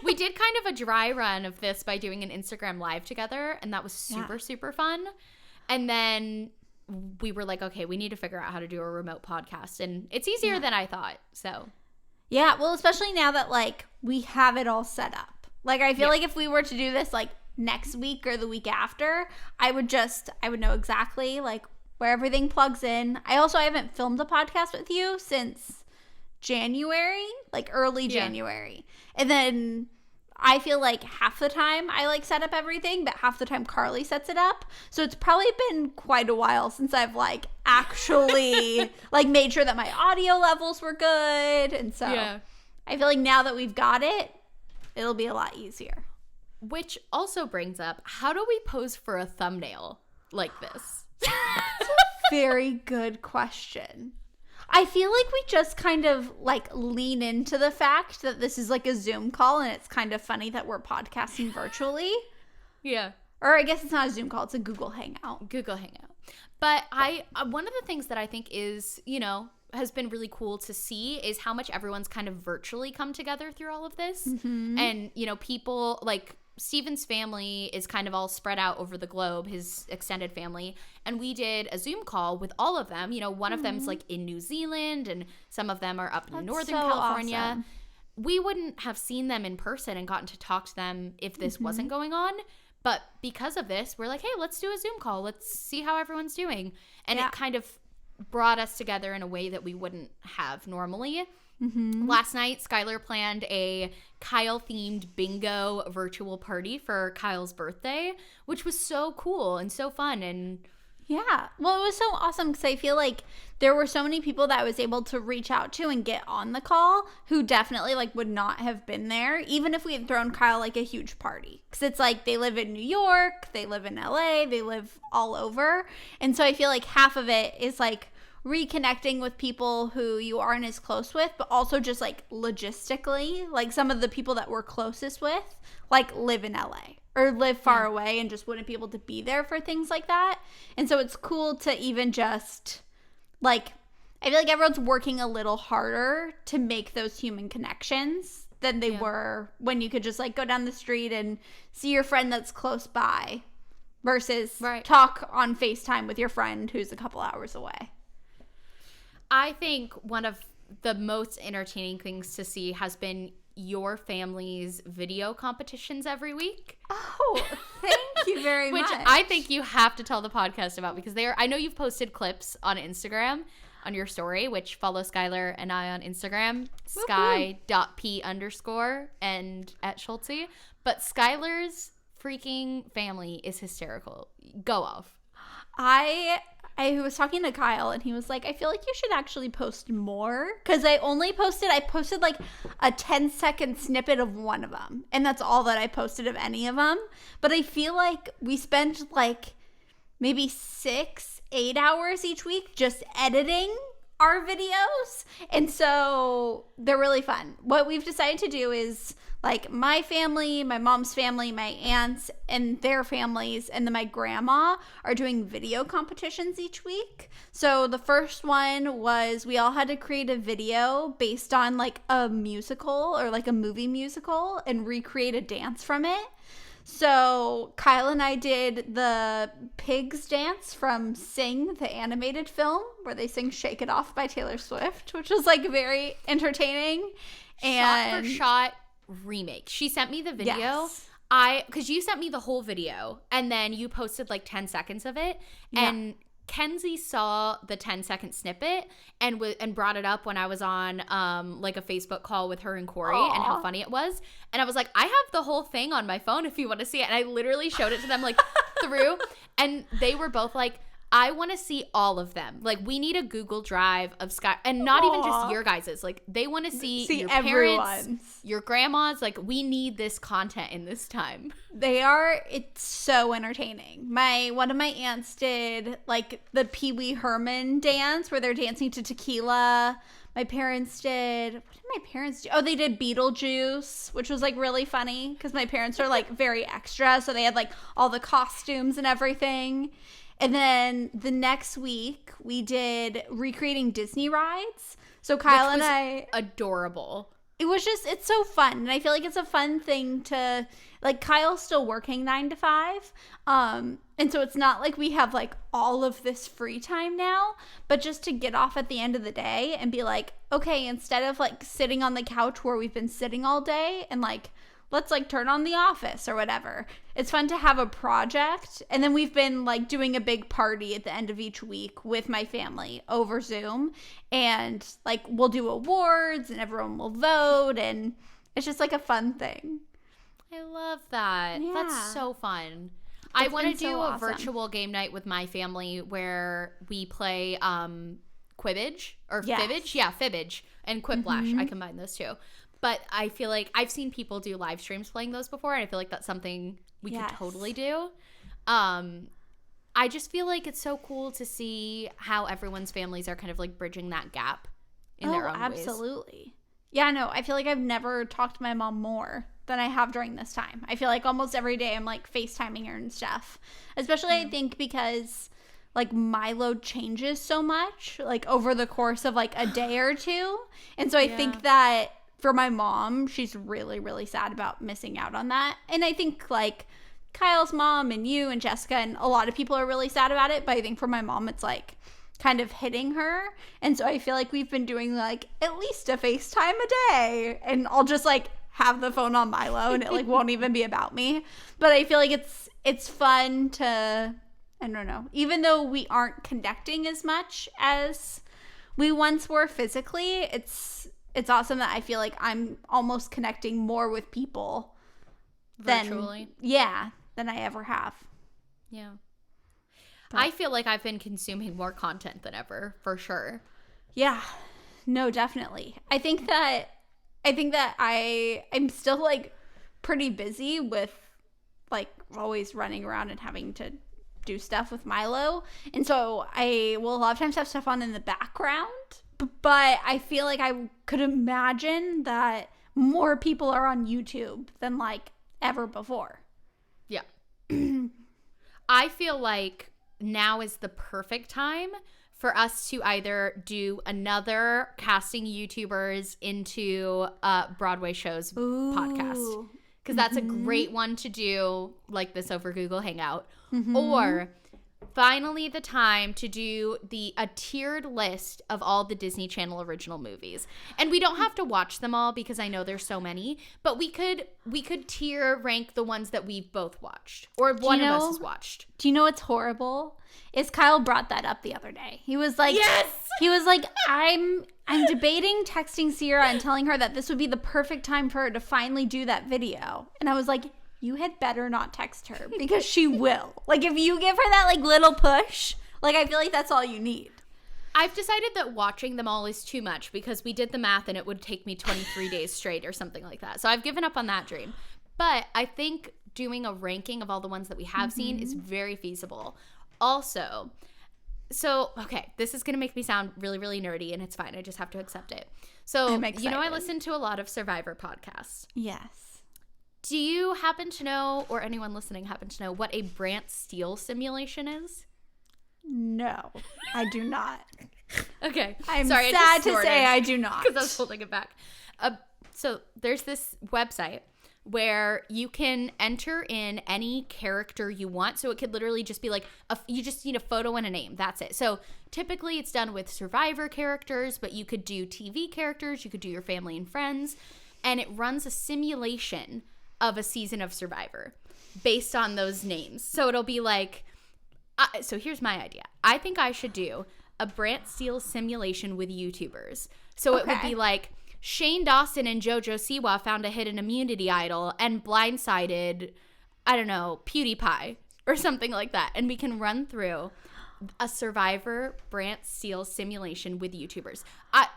Speaker 1: We did kind of a dry run of this by doing an Instagram live together, and that was super, super fun. And then we were like, okay, we need to figure out how to do a remote podcast. And it's easier than I thought. So
Speaker 2: yeah, well, especially now that like we have it all set up. Like I feel like if we were to do this like next week or the week after, I would know exactly like where everything plugs in. I haven't filmed a podcast with you since January, like early January. And then I feel like half the time I like set up everything, but half the time Carley sets it up. So it's probably been quite a while since I've like actually like made sure that my audio levels were good. And so I feel like now that we've got it, it'll be a lot easier.
Speaker 1: Which also brings up, how do we pose for a thumbnail like this?
Speaker 2: That's a very good question. I feel like we just kind of like lean into the fact that this is like a Zoom call, and it's kind of funny that we're podcasting virtually.
Speaker 1: Yeah.
Speaker 2: Or I guess it's not a Zoom call, it's a Google Hangout.
Speaker 1: But one of the things that I think is, you know, has been really cool to see is how much everyone's kind of virtually come together through all of this. Mm-hmm. And, you know, people like Steven's family is kind of all spread out over the globe, his extended family. And we did a Zoom call with all of them. You know, one of them's like in New Zealand, and some of them are up in Northern California. Awesome. We wouldn't have seen them in person and gotten to talk to them if this wasn't going on. But because of this, we're like, hey, let's do a Zoom call. Let's see how everyone's doing. And it kind of brought us together in a way that we wouldn't have normally. Mm-hmm. Last night, Skylar planned a Kyle-themed bingo virtual party for Kyle's birthday, which was so cool and so fun. And
Speaker 2: yeah, well, it was so awesome because I feel like there were so many people that I was able to reach out to and get on the call who definitely like would not have been there even if we had thrown Kyle like a huge party, because it's like they live in New York, they live in LA, they live all over. And so I feel like half of it is like reconnecting with people who you aren't as close with, but also just like logistically, like some of the people that we're closest with like live in LA or live far away and just wouldn't be able to be there for things like that. And so it's cool to even just like, I feel like everyone's working a little harder to make those human connections than they were when you could just like go down the street and see your friend that's close by versus talk on FaceTime with your friend who's a couple hours away.
Speaker 1: I think one of the most entertaining things to see has been your family's video competitions every week.
Speaker 2: Oh, thank you very much.
Speaker 1: Which I think you have to tell the podcast about, because I know you've posted clips on Instagram on your story, which follow Skylar and I on Instagram, sky.p_ and @Schultzzie. But Skylar's freaking family is hysterical. Go off.
Speaker 2: I was talking to Kyle and he was like, I feel like you should actually post more, because I posted like a 10-second snippet of one of them, and that's all that I posted of any of them. But I feel like we spent like maybe 6-8 hours each week just editing our videos. And so they're really fun. What we've decided to do is like my family, my mom's family, my aunts and their families, and then my grandma are doing video competitions each week. So the first one was we all had to create a video based on like a musical or like a movie musical and recreate a dance from it. So Kyle and I did the Pigs dance from Sing, the animated film, where they sing Shake It Off by Taylor Swift, which was like very entertaining. And
Speaker 1: shot for shot remake. She sent me the video.
Speaker 2: Yes.
Speaker 1: Because you sent me the whole video and then you posted like 10 seconds of it. Yeah. And Kenzie saw the 10-second snippet and brought it up when I was on like a Facebook call with her and Corey. Aww. And how funny it was. And I was like, I have the whole thing on my phone if you want to see it. And I literally showed it to them like through. And they were both like, I want to see all of them. Like, we need a Google Drive of Sky, and not even just your guys's. Like, they want to see your parents, your grandmas. Like, we need this content in this time.
Speaker 2: It's so entertaining. One of my aunts did like the Pee Wee Herman dance where they're dancing to Tequila. My parents did, what did my parents do? Oh, they did Beetlejuice, which was like really funny because my parents are like very extra. So they had like all the costumes and everything. And then the next week, we did recreating Disney rides. So Kyle and I...
Speaker 1: adorable.
Speaker 2: It's so fun. And I feel like it's a fun thing to... Like, Kyle's still working 9 to 5. And so it's not like we have, like, all of this free time now. But just to get off at the end of the day and be like, okay, instead of, like, sitting on the couch where we've been sitting all day and, like... let's like turn on The Office or whatever. It's fun to have a project. And then we've been like doing a big party at the end of each week with my family over Zoom. And like we'll do awards and everyone will vote. And it's just like a fun thing.
Speaker 1: I love that.
Speaker 2: Yeah.
Speaker 1: That's so fun. I want to do
Speaker 2: awesome.
Speaker 1: A virtual game night with my family where we play Quibbage or Fibbage. Yeah, Fibbage and Quiplash. Mm-hmm. I combine those two. But I feel like I've seen people do live streams playing those before, and I feel like that's something we could totally do. I just feel like it's so cool to see how everyone's families are kind of like bridging that gap in their own ways.
Speaker 2: Absolutely. Yeah, no, I feel like I've never talked to my mom more than I have during this time. I feel like almost every day I'm like FaceTiming her and stuff. Especially I think because like my load changes so much like over the course of like a day or two. And so I think that for my mom, she's really, really sad about missing out on that. And I think, like, Kyle's mom and you and Jessica and a lot of people are really sad about it. But I think for my mom, it's, like, kind of hitting her. And so I feel like we've been doing, like, at least a FaceTime a day. And I'll just, like, have the phone on Milo and it, like, won't even be about me. But I feel like it's fun to, I don't know, even though we aren't connecting as much as we once were physically, it's awesome that I feel like I'm almost connecting more with people
Speaker 1: virtually
Speaker 2: than I ever have.
Speaker 1: Yeah. But I feel like I've been consuming more content than ever, for sure.
Speaker 2: Yeah. No, definitely. I think that I'm still like pretty busy with like always running around and having to do stuff with Milo. And so I will a lot of times have stuff on in the background. But I feel like I could imagine that more people are on YouTube than like ever before.
Speaker 1: Yeah. I feel like now is the perfect time for us to either do another casting YouTubers into Broadway shows podcast. Because that's a great one to do like this over Google Hangout. Mm-hmm. Or finally the time to do a tiered list of all the Disney Channel original movies. And we don't have to watch them all because I know there's so many, but we could tier rank the ones that we've both watched or one of us has watched.
Speaker 2: Do you know what's horrible? Is Kyle brought that up the other day. He was like,
Speaker 1: yes!
Speaker 2: He was like, I'm debating texting Sierra and telling her that this would be the perfect time for her to finally do that video. And I was like, you had better not text her because she will. Like, if you give her that, like, little push, like, I feel like that's all you need.
Speaker 1: I've decided that watching them all is too much because we did the math and it would take me 23 days straight or something like that. So I've given up on that dream. But I think doing a ranking of all the ones that we have seen is very feasible. Also, so, okay, this is going to make me sound really, really nerdy, and it's fine. I just have to accept it. So, you know, I listen to a lot of Survivor podcasts.
Speaker 2: Yes.
Speaker 1: Do you happen to know, or anyone listening happen to know, what a Brant Steele simulation is?
Speaker 2: No, I do not.
Speaker 1: Okay.
Speaker 2: I'm sad to say I do not.
Speaker 1: Because I was holding it back. So there's this website where you can enter in any character you want. So it could literally just be like, you just need a photo and a name. That's it. So typically it's done with Survivor characters, but you could do TV characters. You could do your family and friends. And it runs a simulation of a season of Survivor based on those names. So it'll be like, so here's my idea. I think I should do a Brant Steele simulation with YouTubers. So it would be like, Shane Dawson and JoJo Siwa found a hidden immunity idol and blindsided, I don't know, PewDiePie or something like that. And we can run through a Survivor Brant Steele simulation with YouTubers.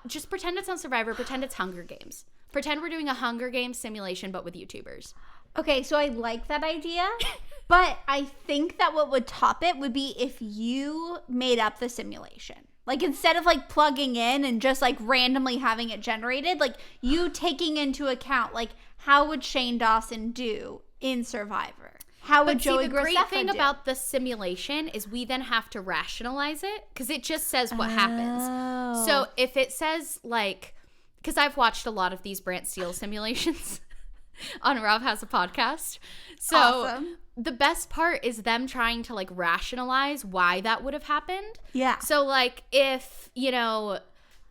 Speaker 1: Just pretend it's on Survivor. Pretend it's Hunger Games. Pretend we're doing a Hunger Games simulation, but with YouTubers.
Speaker 2: Okay, so I like that idea. But I think that what would top it would be if you made up the simulation. Like, instead of, like, plugging in and just, like, randomly having it generated, like, you taking into account, like, how would Shane Dawson do in Survivor? How would Joey Graceffa do?
Speaker 1: The great thing about the simulation is we then have to rationalize it because it just says what happens. So if it says, like, because I've watched a lot of these Brant Steele simulations on Rob Has a Podcast. So awesome. The best part is them trying to, like, rationalize why that would have happened.
Speaker 2: Yeah.
Speaker 1: So, like, if, you know,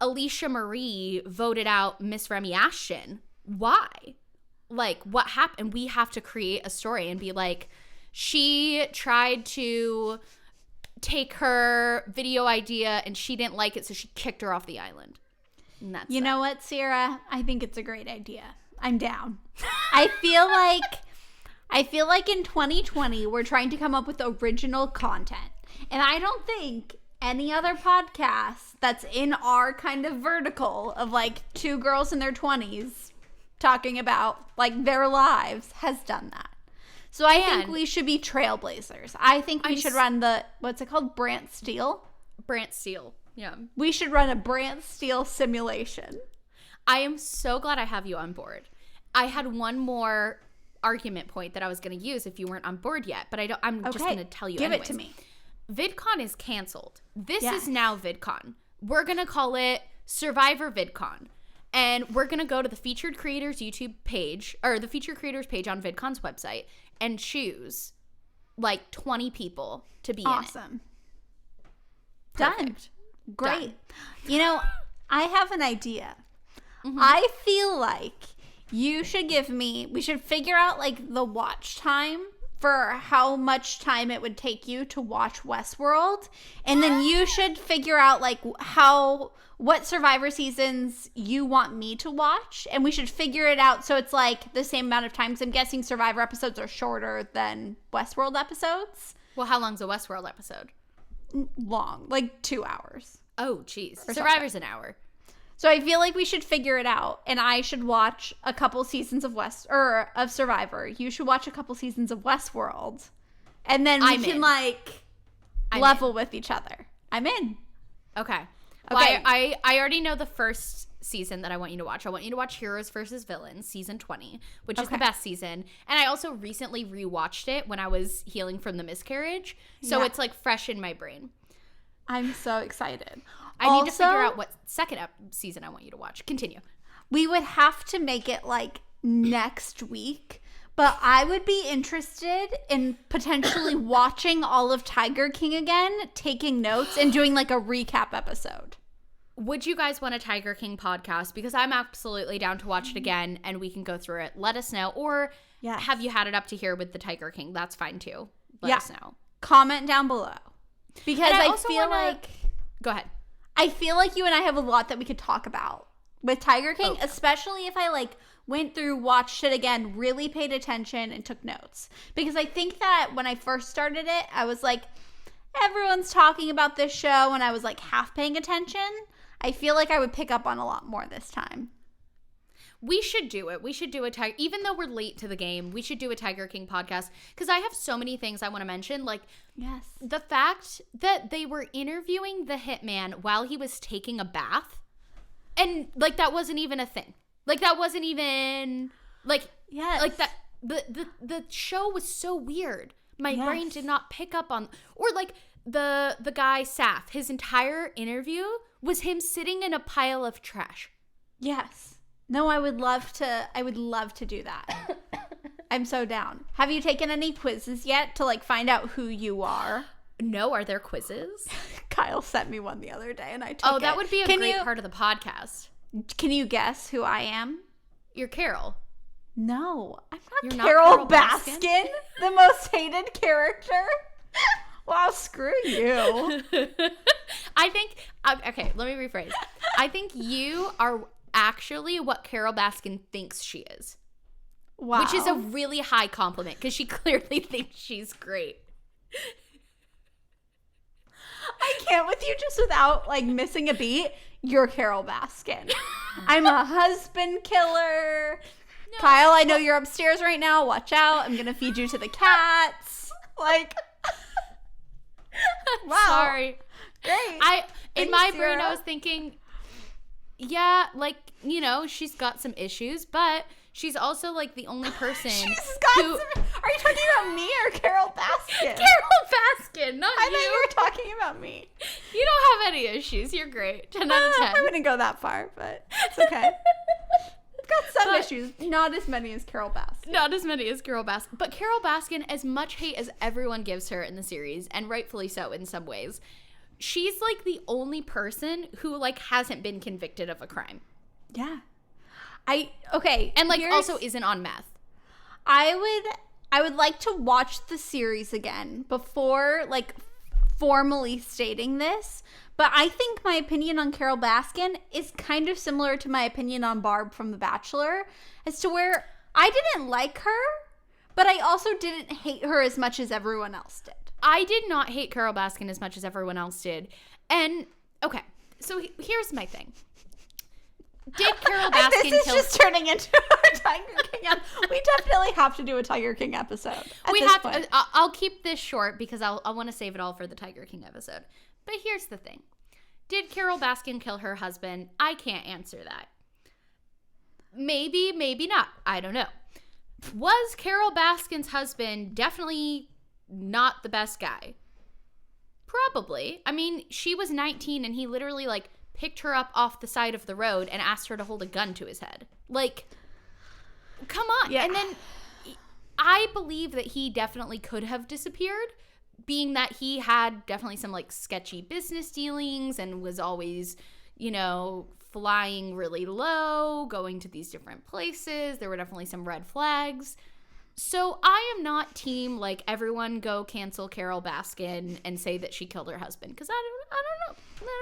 Speaker 1: Alicia Marie voted out Miss Remy Ashton, why? Like, what happened? We have to create a story and be like, she tried to take her video idea and she didn't like it, so she kicked her off the island. And that's
Speaker 2: you know what, Sierra? I think it's a great idea. I'm down. I feel like in 2020, we're trying to come up with original content. And I don't think any other podcast that's in our kind of vertical of, like, two girls in their 20s talking about, like, their lives has done that. So I think we should be trailblazers. I think we should run what's it called? Brant Steele?
Speaker 1: Brant Steele, yeah.
Speaker 2: We should run a Brant Steele simulation.
Speaker 1: I am so glad I have you on board. I had one more argument point that I was going to use if you weren't on board yet, but I'm just going to tell you anyways.
Speaker 2: Give it to me.
Speaker 1: VidCon is canceled. This is now VidCon. We're going to call it Survivor VidCon. And we're going to go to the Featured Creators YouTube page, or the Featured Creators page on VidCon's website, and choose, like, 20 people to be in it.
Speaker 2: Awesome. Done. Great. Done. You know, I have an idea. Mm-hmm. I feel like we should figure out, like, the watch time for how much time it would take you to watch Westworld. And then you should figure out, like, what Survivor seasons you want me to watch. And we should figure it out so it's, like, the same amount of time. Because I'm guessing Survivor episodes are shorter than Westworld episodes.
Speaker 1: Well, how long's a Westworld episode?
Speaker 2: Long. Like 2 hours.
Speaker 1: Oh, jeez. Survivor's an hour.
Speaker 2: So I feel like we should figure it out, and I should watch a couple seasons of Survivor. You should watch a couple seasons of Westworld, and then we can level with each other. I'm in.
Speaker 1: Okay. Well, I already know the first season that I want you to watch. I want you to watch Heroes vs. Villains, season 20, which is the best season. And I also recently rewatched it when I was healing from the miscarriage, so it's, like, fresh in my brain.
Speaker 2: I'm so excited.
Speaker 1: I need to figure out what second season I want you to watch. Continue.
Speaker 2: We would have to make it, like, next week, but I would be interested in potentially watching all of Tiger King again, taking notes, and doing, like, a recap episode.
Speaker 1: Would you guys want a Tiger King podcast? Because I'm absolutely down to watch it again, and we can go through it. Let us know. Or have you had it up to here with the Tiger King? That's fine, too. Let us know.
Speaker 2: Comment down below. Because I feel like...
Speaker 1: Go ahead.
Speaker 2: I feel like you and I have a lot that we could talk about with Tiger King, especially if I, like, went through, watched it again, really paid attention, and took notes. Because I think that when I first started it, I was like, everyone's talking about this show, and I was, like, half paying attention. I feel like I would pick up on a lot more this time.
Speaker 1: We should do it. We should do a Tiger, even though we're late to the game, we should do a Tiger King podcast because I have so many things I want to mention. Like,
Speaker 2: yes,
Speaker 1: the fact that they were interviewing the hitman while he was taking a bath, and like that wasn't even a thing. Like that wasn't even like like that. The show was so weird. My brain did not pick up on, or like the guy Saf. His entire interview was him sitting in a pile of trash.
Speaker 2: Yes. No, I would love to do that. I'm so down. Have you taken any quizzes yet to like find out who you are?
Speaker 1: No, are there quizzes?
Speaker 2: Kyle sent me one the other day and I took it.
Speaker 1: Oh, that would be a great part of the podcast.
Speaker 2: Can you guess who I am?
Speaker 1: You're Carol.
Speaker 2: No, I'm not
Speaker 1: You're
Speaker 2: Carol
Speaker 1: not Carol
Speaker 2: Baskin, the most hated character. Wow, screw you.
Speaker 1: I think, okay, let me rephrase. I think you are actually what Carol Baskin thinks she is.
Speaker 2: Wow.
Speaker 1: Which is a really high compliment because she clearly thinks she's great.
Speaker 2: I can't with you just without like missing a beat. You're Carol Baskin. I'm a husband killer. No. Kyle, I know you're upstairs right now. Watch out. I'm going to feed you to the cats. Like, wow.
Speaker 1: Sorry.
Speaker 2: Great.
Speaker 1: In my brain, I was thinking, yeah, like, you know, she's got some issues, but she's also like the only person
Speaker 2: Are you talking about me or Carol Baskin?
Speaker 1: Carol Baskin, not you.
Speaker 2: I thought you were talking about me.
Speaker 1: You don't have any issues. You're great. 10 out of 10.
Speaker 2: I wouldn't go that far, but it's okay. I've got some issues. Not as many as Carol Baskin.
Speaker 1: Not as many as Carol Baskin. But Carol Baskin, as much hate as everyone gives her in the series, and rightfully so in some ways, she's like the only person who like hasn't been convicted of a crime.
Speaker 2: Yeah. Okay.
Speaker 1: And like also isn't on meth.
Speaker 2: I would like to watch the series again before like formally stating this, but I think my opinion on Carol Baskin is kind of similar to my opinion on Barb from The Bachelor, as to where I didn't like her, but I also didn't hate her as much as everyone else did.
Speaker 1: I did not hate Carol Baskin as much as everyone else did. And okay, so here's my thing. Did Carol Baskin
Speaker 2: this is just turning into our Tiger King we definitely have to do a Tiger King episode.
Speaker 1: We have to. I'll keep this short because I want to save it all for the Tiger King episode. But here's the thing. Did Carol Baskin kill her husband? I can't answer that. Maybe, maybe not. I don't know. Was Carol Baskin's husband definitely not the best guy? Probably. I mean, she was 19 and he literally like picked her up off the side of the road and asked her to hold a gun to his head. Like, come on. Yeah. And then I believe that he definitely could have disappeared, being that he had definitely some like sketchy business dealings and was always, you know, flying really low, going to these different places. There were definitely some red flags. So I am not team like everyone go cancel Carol Baskin and say that she killed her husband, because I don't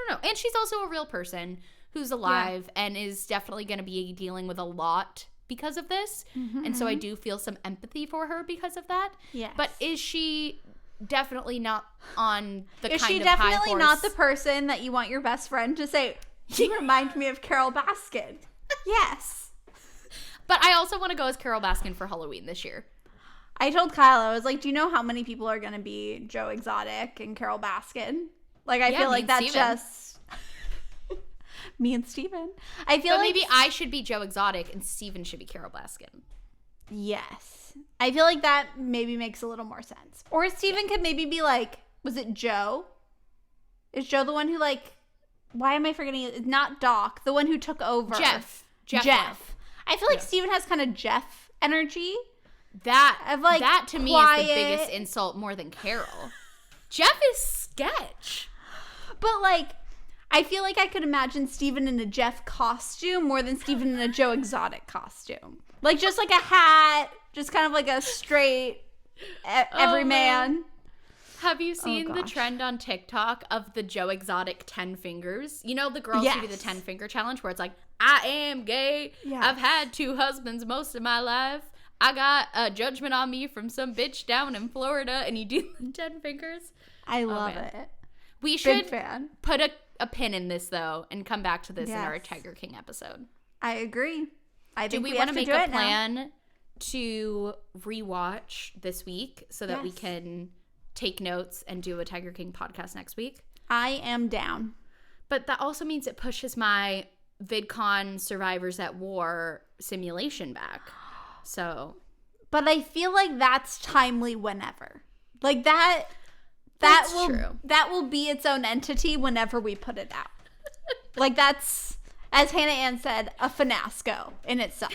Speaker 1: know. And she's also a real person who's alive and is definitely going to be dealing with a lot because of this. Mm-hmm. And so I do feel some empathy for her because of that. Yes. But is she definitely not on the kind of high horse? Is she definitely
Speaker 2: not the person that you want your best friend to say, you remind me of Carol Baskin? Yes.
Speaker 1: But I also want to go as Carol Baskin for Halloween this year.
Speaker 2: I told Kyle, I was like, do you know how many people are going to be Joe Exotic and Carol Baskin? Like, I feel like that's just me and Steven. I feel like
Speaker 1: maybe I should be Joe Exotic and Steven should be Carol Baskin.
Speaker 2: Yes. I feel like that maybe makes a little more sense. Or Steven could maybe be like, was it Joe? Is Joe the one who like, why am I forgetting it? It's not Doc, the one who took over.
Speaker 1: Jeff.
Speaker 2: I feel like Steven has kind of Jeff energy.
Speaker 1: That to me is the biggest insult more than Carol. Jeff is sketch.
Speaker 2: But like, I feel like I could imagine Steven in a Jeff costume more than Steven in a Joe Exotic costume. Like just like a hat, just kind of like a straight everyman.
Speaker 1: Have you seen the trend on TikTok of the Joe Exotic 10 fingers? You know the girls who do the 10 finger challenge where it's like, I am gay. Yes. I've had 2 husbands most of my life. I got a judgment on me from some bitch down in Florida, and you do the 10 fingers.
Speaker 2: I love it.
Speaker 1: We should put a pin in this, though, and come back to this in our Tiger King episode.
Speaker 2: I agree. I think
Speaker 1: do we
Speaker 2: we
Speaker 1: want
Speaker 2: have
Speaker 1: to
Speaker 2: to
Speaker 1: make
Speaker 2: do
Speaker 1: a
Speaker 2: it now.
Speaker 1: plan to rewatch this week so that we
Speaker 2: Yes.
Speaker 1: can take notes and do a Tiger King podcast next week?
Speaker 2: I am down.
Speaker 1: But that also means it pushes my VidCon Survivors at War simulation back. So,
Speaker 2: But I feel like that's timely whenever. Like that
Speaker 1: That's
Speaker 2: will
Speaker 1: true.
Speaker 2: that will be its own entity whenever we put it out. Like that's, as Hannah Ann said, a finasco in itself.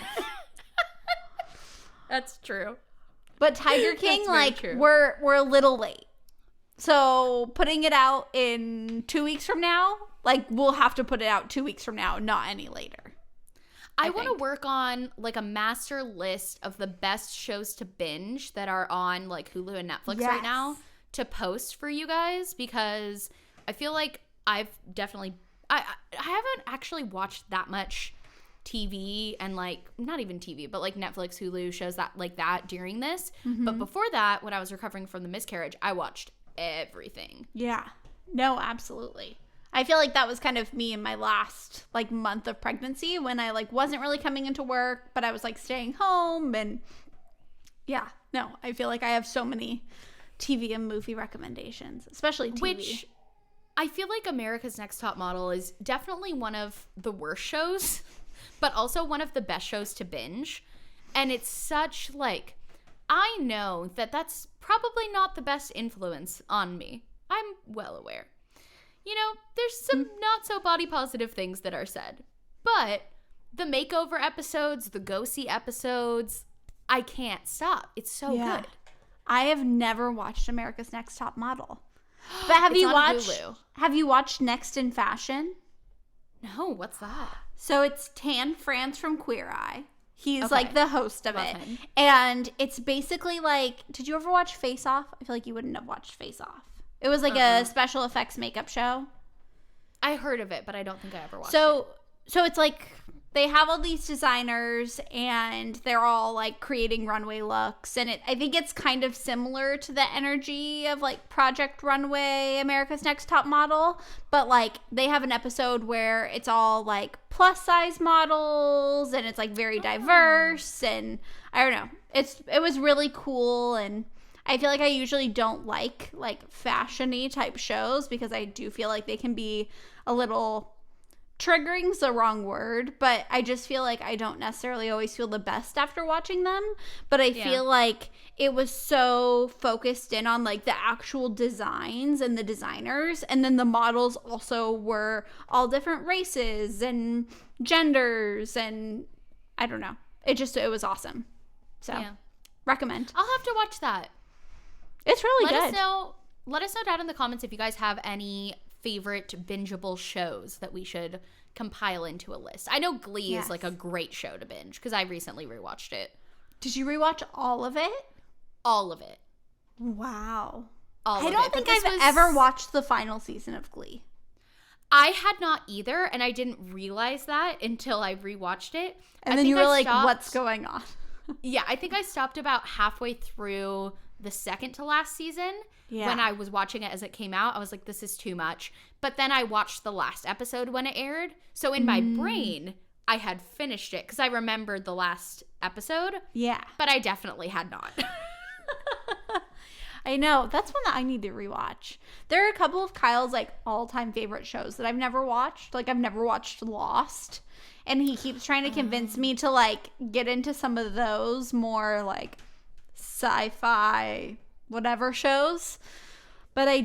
Speaker 1: that's true.
Speaker 2: But Tiger King,
Speaker 1: That's very
Speaker 2: like
Speaker 1: true.
Speaker 2: we're a little late. So putting it out in 2 weeks from now, like we'll have to put it out 2 weeks from now, not any later.
Speaker 1: I want to work on like a master list of the best shows to binge that are on like Hulu and Netflix right now to post for you guys, because I feel like I've definitely I haven't actually watched that much TV and like not even TV, but like Netflix, Hulu shows that like that during this. But before that, when I was recovering from the miscarriage, I watched everything.
Speaker 2: Yeah. No, absolutely. I feel like that was kind of me in my last like month of pregnancy when I like wasn't really coming into work, but I was like staying home, and yeah. No, I feel like I have so many TV and movie recommendations, especially TV.
Speaker 1: Which I feel like America's Next Top Model is definitely one of the worst shows, but also one of the best shows to binge. And it's such like, I know that that's probably not the best influence on me. I'm well aware. You know, there's some not so body positive things that are said. But the makeover episodes, the go-see episodes, I can't stop. It's so good.
Speaker 2: I have never watched America's Next Top Model. But have
Speaker 1: It's
Speaker 2: you
Speaker 1: on
Speaker 2: watched
Speaker 1: Hulu.
Speaker 2: Have you watched Next in Fashion?
Speaker 1: No, what's that?
Speaker 2: So it's Tan France from Queer Eye. He's
Speaker 1: Okay.
Speaker 2: like the host of
Speaker 1: Love
Speaker 2: it.
Speaker 1: him.
Speaker 2: And it's basically like, did you ever watch Face Off? I feel like you wouldn't have watched Face Off. It was like a special effects makeup show.
Speaker 1: I heard of it, but I don't think I ever watched it.
Speaker 2: So it's like they have all these designers and they're all like creating runway looks, and I think it's kind of similar to the energy of like Project Runway, America's Next Top Model, but like they have an episode where it's all like plus size models and it's like very diverse, and I don't know. It was really cool, and I feel like I usually don't like fashion-y type shows because I do feel like they can be a little, triggering's the wrong word, but I just feel like I don't necessarily always feel the best after watching them. But I feel like it was so focused in on like the actual designs and the designers, and then the models also were all different races and genders, and I don't know. It was awesome. So recommend.
Speaker 1: I'll have to watch that.
Speaker 2: It's really good.
Speaker 1: Let us know down in the comments if you guys have any favorite bingeable shows that we should compile into a list. I know Glee is like a great show to binge because I recently rewatched it.
Speaker 2: Did you rewatch all of it?
Speaker 1: All of it.
Speaker 2: Wow.
Speaker 1: I
Speaker 2: I don't think I've ever watched the final season of Glee.
Speaker 1: I had not either, and I didn't realize that until I rewatched it.
Speaker 2: And then you were like, what's going on?
Speaker 1: Yeah, I think I stopped about halfway through the second to last season. When I was watching it as it came out. I was like, this is too much. But then I watched the last episode when it aired. So in my brain, I had finished it because I remembered the last episode.
Speaker 2: Yeah.
Speaker 1: But I definitely had not.
Speaker 2: I know. That's one that I need to rewatch. There are a couple of Kyle's like all-time favorite shows that I've never watched. Like I've never watched Lost. And he keeps trying to convince me to like get into some of those more like sci-fi whatever shows. But I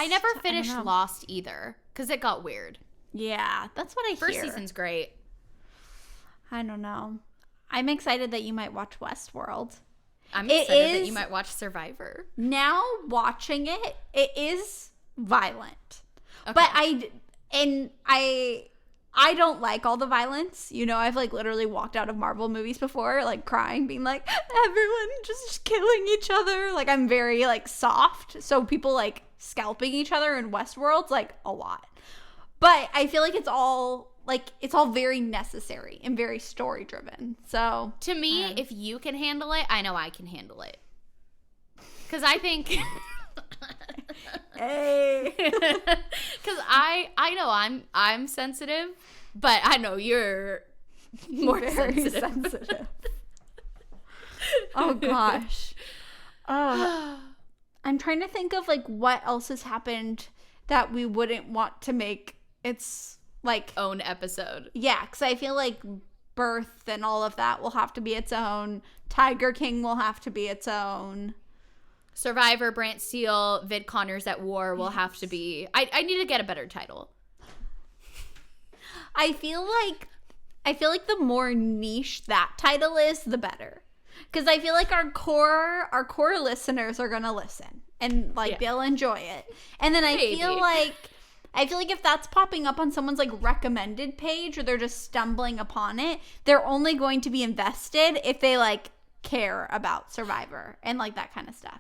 Speaker 2: never
Speaker 1: finished Lost either because it got weird.
Speaker 2: Yeah, that's what I hear.
Speaker 1: First season's great.
Speaker 2: I don't know. I'm excited that you might watch Westworld.
Speaker 1: I'm excited that you might watch Survivor.
Speaker 2: Now watching it is violent.
Speaker 1: Okay.
Speaker 2: But I don't like all the violence. You know, I've like literally walked out of Marvel movies before, like crying, being like, everyone just killing each other. Like I'm very like soft. So people like scalping each other in Westworld's like a lot. But I feel like it's all very necessary and very story driven. So
Speaker 1: to me, if you can handle it, I know I can handle it. Because I think...
Speaker 2: Hey.
Speaker 1: Because I know I'm sensitive, but I know you're More
Speaker 2: very
Speaker 1: sensitive.
Speaker 2: Oh gosh. Oh, I'm trying to think of like what else has happened that we wouldn't want to make its like
Speaker 1: own episode.
Speaker 2: Yeah, because I feel like Birth and all of that will have to be its own. Tiger King will have to be its own.
Speaker 1: Survivor, Brant Steele, VidConners at War will have to be. I need to get a better title.
Speaker 2: I feel like the more niche that title is, the better. Because I feel like our core listeners are gonna listen and like they'll enjoy it. And then I feel like if that's popping up on someone's like recommended page or they're just stumbling upon it, they're only going to be invested if they like care about Survivor and like that kind of stuff.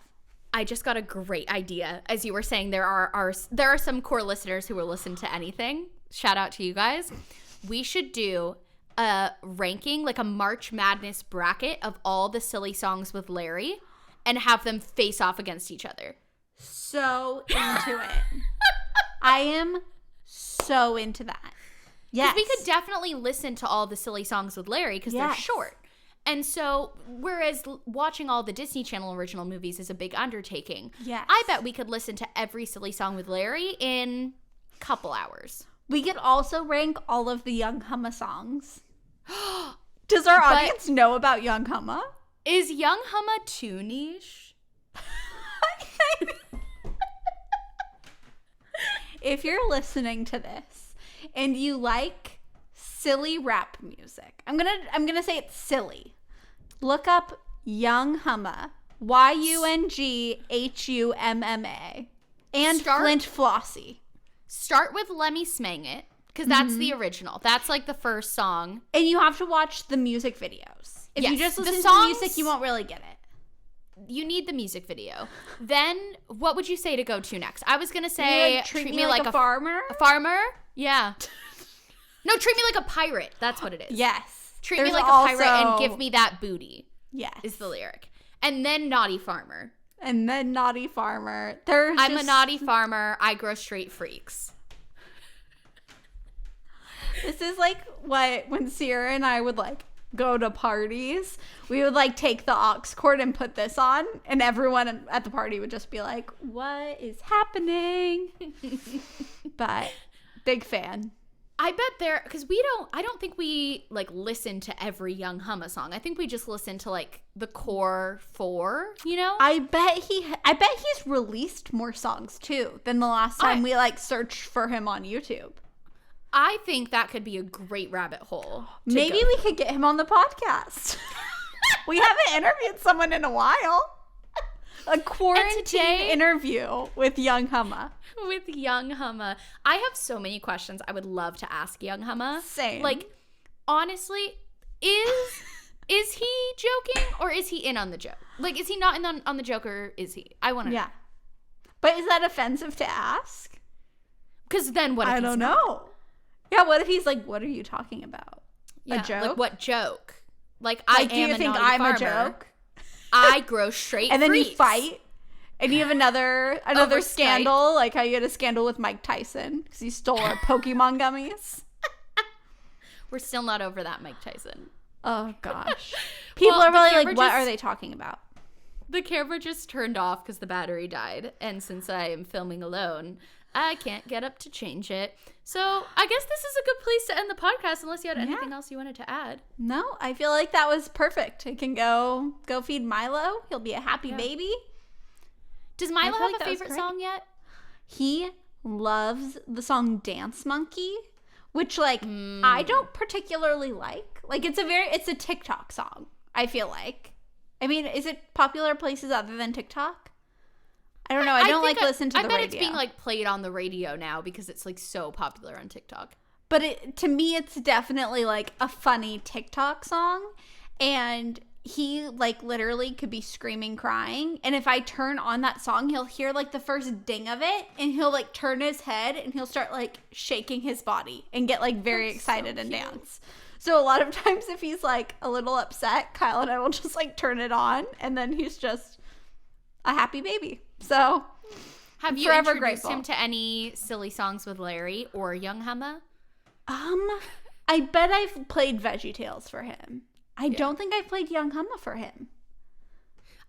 Speaker 1: I just got a great idea. As you were saying, there are some core listeners who will listen to anything. Shout out to you guys. We should do a ranking, like a March Madness bracket of all the silly songs with Larry and have them face off against each other.
Speaker 2: So into it. I am so into that. Yes.
Speaker 1: We could definitely listen to all the silly songs with Larry because they're short. And so, whereas watching all the Disney Channel original movies is a big undertaking, I bet we could listen to every silly song with Larry in a couple hours.
Speaker 2: We could also rank all of the Young Humma songs. Does our audience know about Young Humma?
Speaker 1: Is Young Humma too niche?
Speaker 2: If you're listening to this and you like silly rap music, I'm gonna say it's silly. Look up Young Humma, YUNGHUMMA, and Flint Flossie.
Speaker 1: Start with Lemmy Smang It, because that's the original. That's like the first song.
Speaker 2: And you have to watch the music videos. If you just listen to the music, you won't really get it.
Speaker 1: You need the music video. Then, what would you say to go to next? I was going to say,
Speaker 2: treat me like a farmer.
Speaker 1: A farmer? Yeah. No, treat me like a pirate. That's what it is.
Speaker 2: Yes.
Speaker 1: Treat me like a pirate and give me that booty.
Speaker 2: Yes.
Speaker 1: Is the lyric. And then naughty farmer.
Speaker 2: I'm a naughty farmer.
Speaker 1: I grow straight freaks.
Speaker 2: This is like when Sierra and I would like go to parties, we would like take the aux cord and put this on, and everyone at the party would just be like, what is happening? But big fan.
Speaker 1: I bet because I don't think we like listen to every Young Humma song. I think we just listen to like the core 4, you know?
Speaker 2: I bet he's released more songs too than the last time we like searched for him on YouTube.
Speaker 1: I think that could be a great rabbit hole.
Speaker 2: Maybe we could get him on the podcast. We haven't interviewed someone in a while. A quarantine interview with Young Humma.
Speaker 1: With Young Humma. I have so many questions I would love to ask Young Humma.
Speaker 2: Same.
Speaker 1: Like, honestly, is he joking or is he in on the joke? Like, is he not in on the joke or is he? I want to know.
Speaker 2: But is that offensive to ask?
Speaker 1: Because then what if
Speaker 2: I don't know. Yeah, what if he's like, what are you talking about?
Speaker 1: Yeah,
Speaker 2: a joke?
Speaker 1: Like, what joke? Like
Speaker 2: do you think I'm a joke?
Speaker 1: I grow straight
Speaker 2: and then
Speaker 1: freaks.
Speaker 2: you fight. And you have another scandal, Skype. Like how you had a scandal with Mike Tyson because he stole our Pokemon gummies.
Speaker 1: We're still not over that, Mike Tyson.
Speaker 2: Oh, gosh. People are really like, what are they talking about?
Speaker 1: The camera just turned off because the battery died. And since I am filming alone, I can't get up to change it. So I guess this is a good place to end the podcast unless you had anything else you wanted to add.
Speaker 2: No, I feel like that was perfect. It can go feed Milo. He'll be a happy baby.
Speaker 1: Does Milo have a favorite song yet?
Speaker 2: He loves the song Dance Monkey, which like I don't particularly like. Like it's a TikTok song, I feel like. I mean, is it popular places other than TikTok? I don't know. I don't listen to the radio.
Speaker 1: I bet it's being like played on the radio now because it's like so popular on TikTok.
Speaker 2: But to me, it's definitely like a funny TikTok song. And he like literally could be screaming, crying. And if I turn on that song, he'll hear like the first ding of it. And he'll like turn his head and he'll start like shaking his body and get like very excited and dance. So a lot of times if he's like a little upset, Kyle and I will just like turn it on. And then he's just a happy baby. So
Speaker 1: have you introduced him to any silly songs with Larry or Young Humma?
Speaker 2: I bet I've played VeggieTales for him. I don't think I've played Young Humma for him.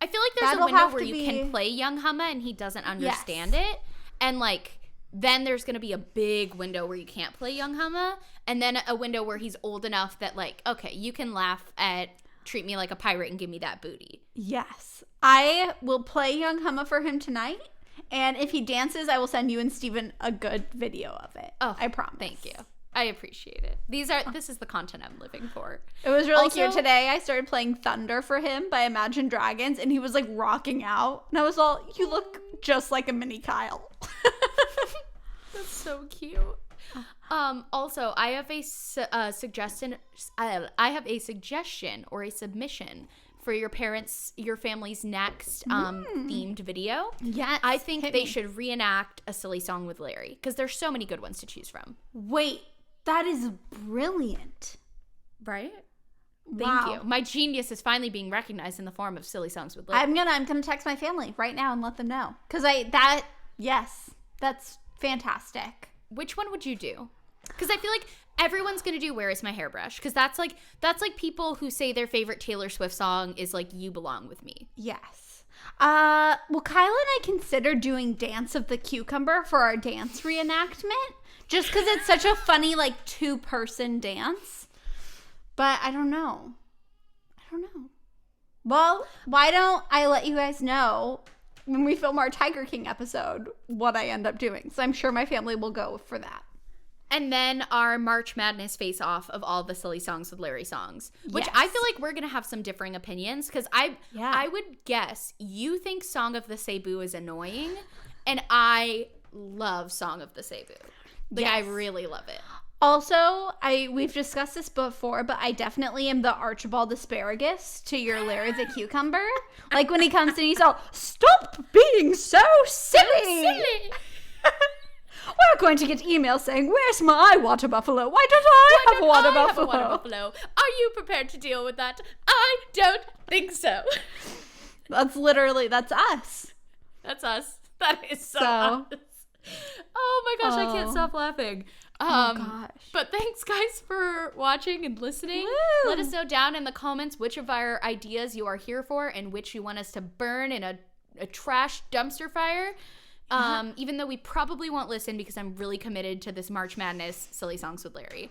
Speaker 1: I feel like there's a window where you can play Young Humma and he doesn't understand it. And, like, then there's going to be a big window where you can't play Young Humma. And then a window where he's old enough that, like, okay, you can laugh at Treat Me Like a Pirate and Give Me That Booty.
Speaker 2: Yes. I will play Young Humma for him tonight. And if he dances, I will send you and Steven a good video of it. Oh, I promise.
Speaker 1: Thank you. I appreciate it. This is the content I'm living for.
Speaker 2: It was really cute. Today I started playing Thunder for him by Imagine Dragons, and he was like rocking out. And I was all, you look just like a mini Kyle.
Speaker 1: That's so cute. Also, I have a suggestion. I have a suggestion or a submission for your family's next themed video.
Speaker 2: Yes.
Speaker 1: I think they should reenact A Silly Song with Larry because there's so many good ones to choose from.
Speaker 2: Wait, that is brilliant.
Speaker 1: Right? Thank you. My genius is finally being recognized in the form of Silly Songs with Larry.
Speaker 2: I'm gonna text my family right now and let them know. Because yes, that's fantastic.
Speaker 1: Which one would you do? Because I feel like everyone's gonna do Where Is My Hairbrush? Because that's like people who say their favorite Taylor Swift song is like You Belong With Me.
Speaker 2: Yes. Well, Kyla and I considered doing Dance of the Cucumber for our dance reenactment. Just because it's such a funny, like, 2-person dance. But I don't know. Well, why don't I let you guys know when we film our Tiger King episode what I end up doing. So I'm sure my family will go for that.
Speaker 1: And then our March Madness face-off of all the Silly Songs with Larry songs. Which I feel like we're going to have some differing opinions. Because I would guess you think Song of the Cebu is annoying. And I love Song of the Cebu. Like, I really love it.
Speaker 2: Also, we've discussed this before, but I definitely am the Archibald Asparagus to your Larry the Cucumber. Like, when he comes in, he's all, stop being so silly! We're going to get emails saying, where's my water buffalo? Why don't I have a water buffalo?
Speaker 1: Are you prepared to deal with that? I don't think so.
Speaker 2: That's us.
Speaker 1: That's us. That is so us. Oh my gosh, I can't stop laughing.
Speaker 2: Oh gosh.
Speaker 1: But thanks guys for watching and listening. Woo! Let us know down in the comments which of our ideas you are here for and which you want us to burn in a trash dumpster fire. Even though we probably won't listen because I'm really committed to this March Madness Silly Songs with Larry.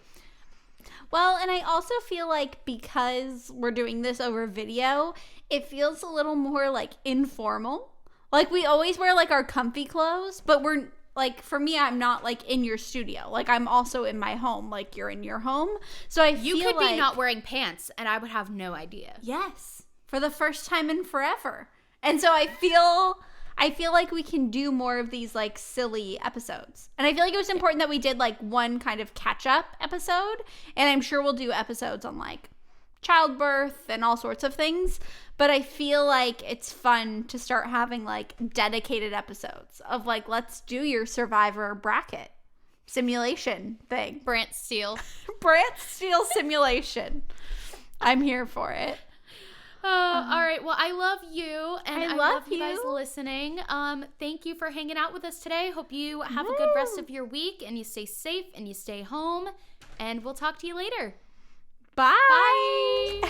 Speaker 2: Well, and I also feel like because we're doing this over video, it feels a little more like informal. Like we always wear like our comfy clothes, but we're like, for me, I'm not like in your studio. Like I'm also in my home, like you're in your home. So
Speaker 1: you could be not wearing pants and I would have no idea.
Speaker 2: Yes. For the first time in forever. And so I feel like we can do more of these like silly episodes. And I feel like it was important that we did like one kind of catch up episode. And I'm sure we'll do episodes on like childbirth and all sorts of things. But I feel like it's fun to start having like dedicated episodes of like, let's do your survivor bracket simulation thing.
Speaker 1: Brant Steele
Speaker 2: simulation. I'm here for it.
Speaker 1: All right. Well, I love you, and I love you guys listening. Thank you for hanging out with us today. Hope you have a good rest of your week, and you stay safe, and you stay home, and we'll talk to you later.
Speaker 2: Bye.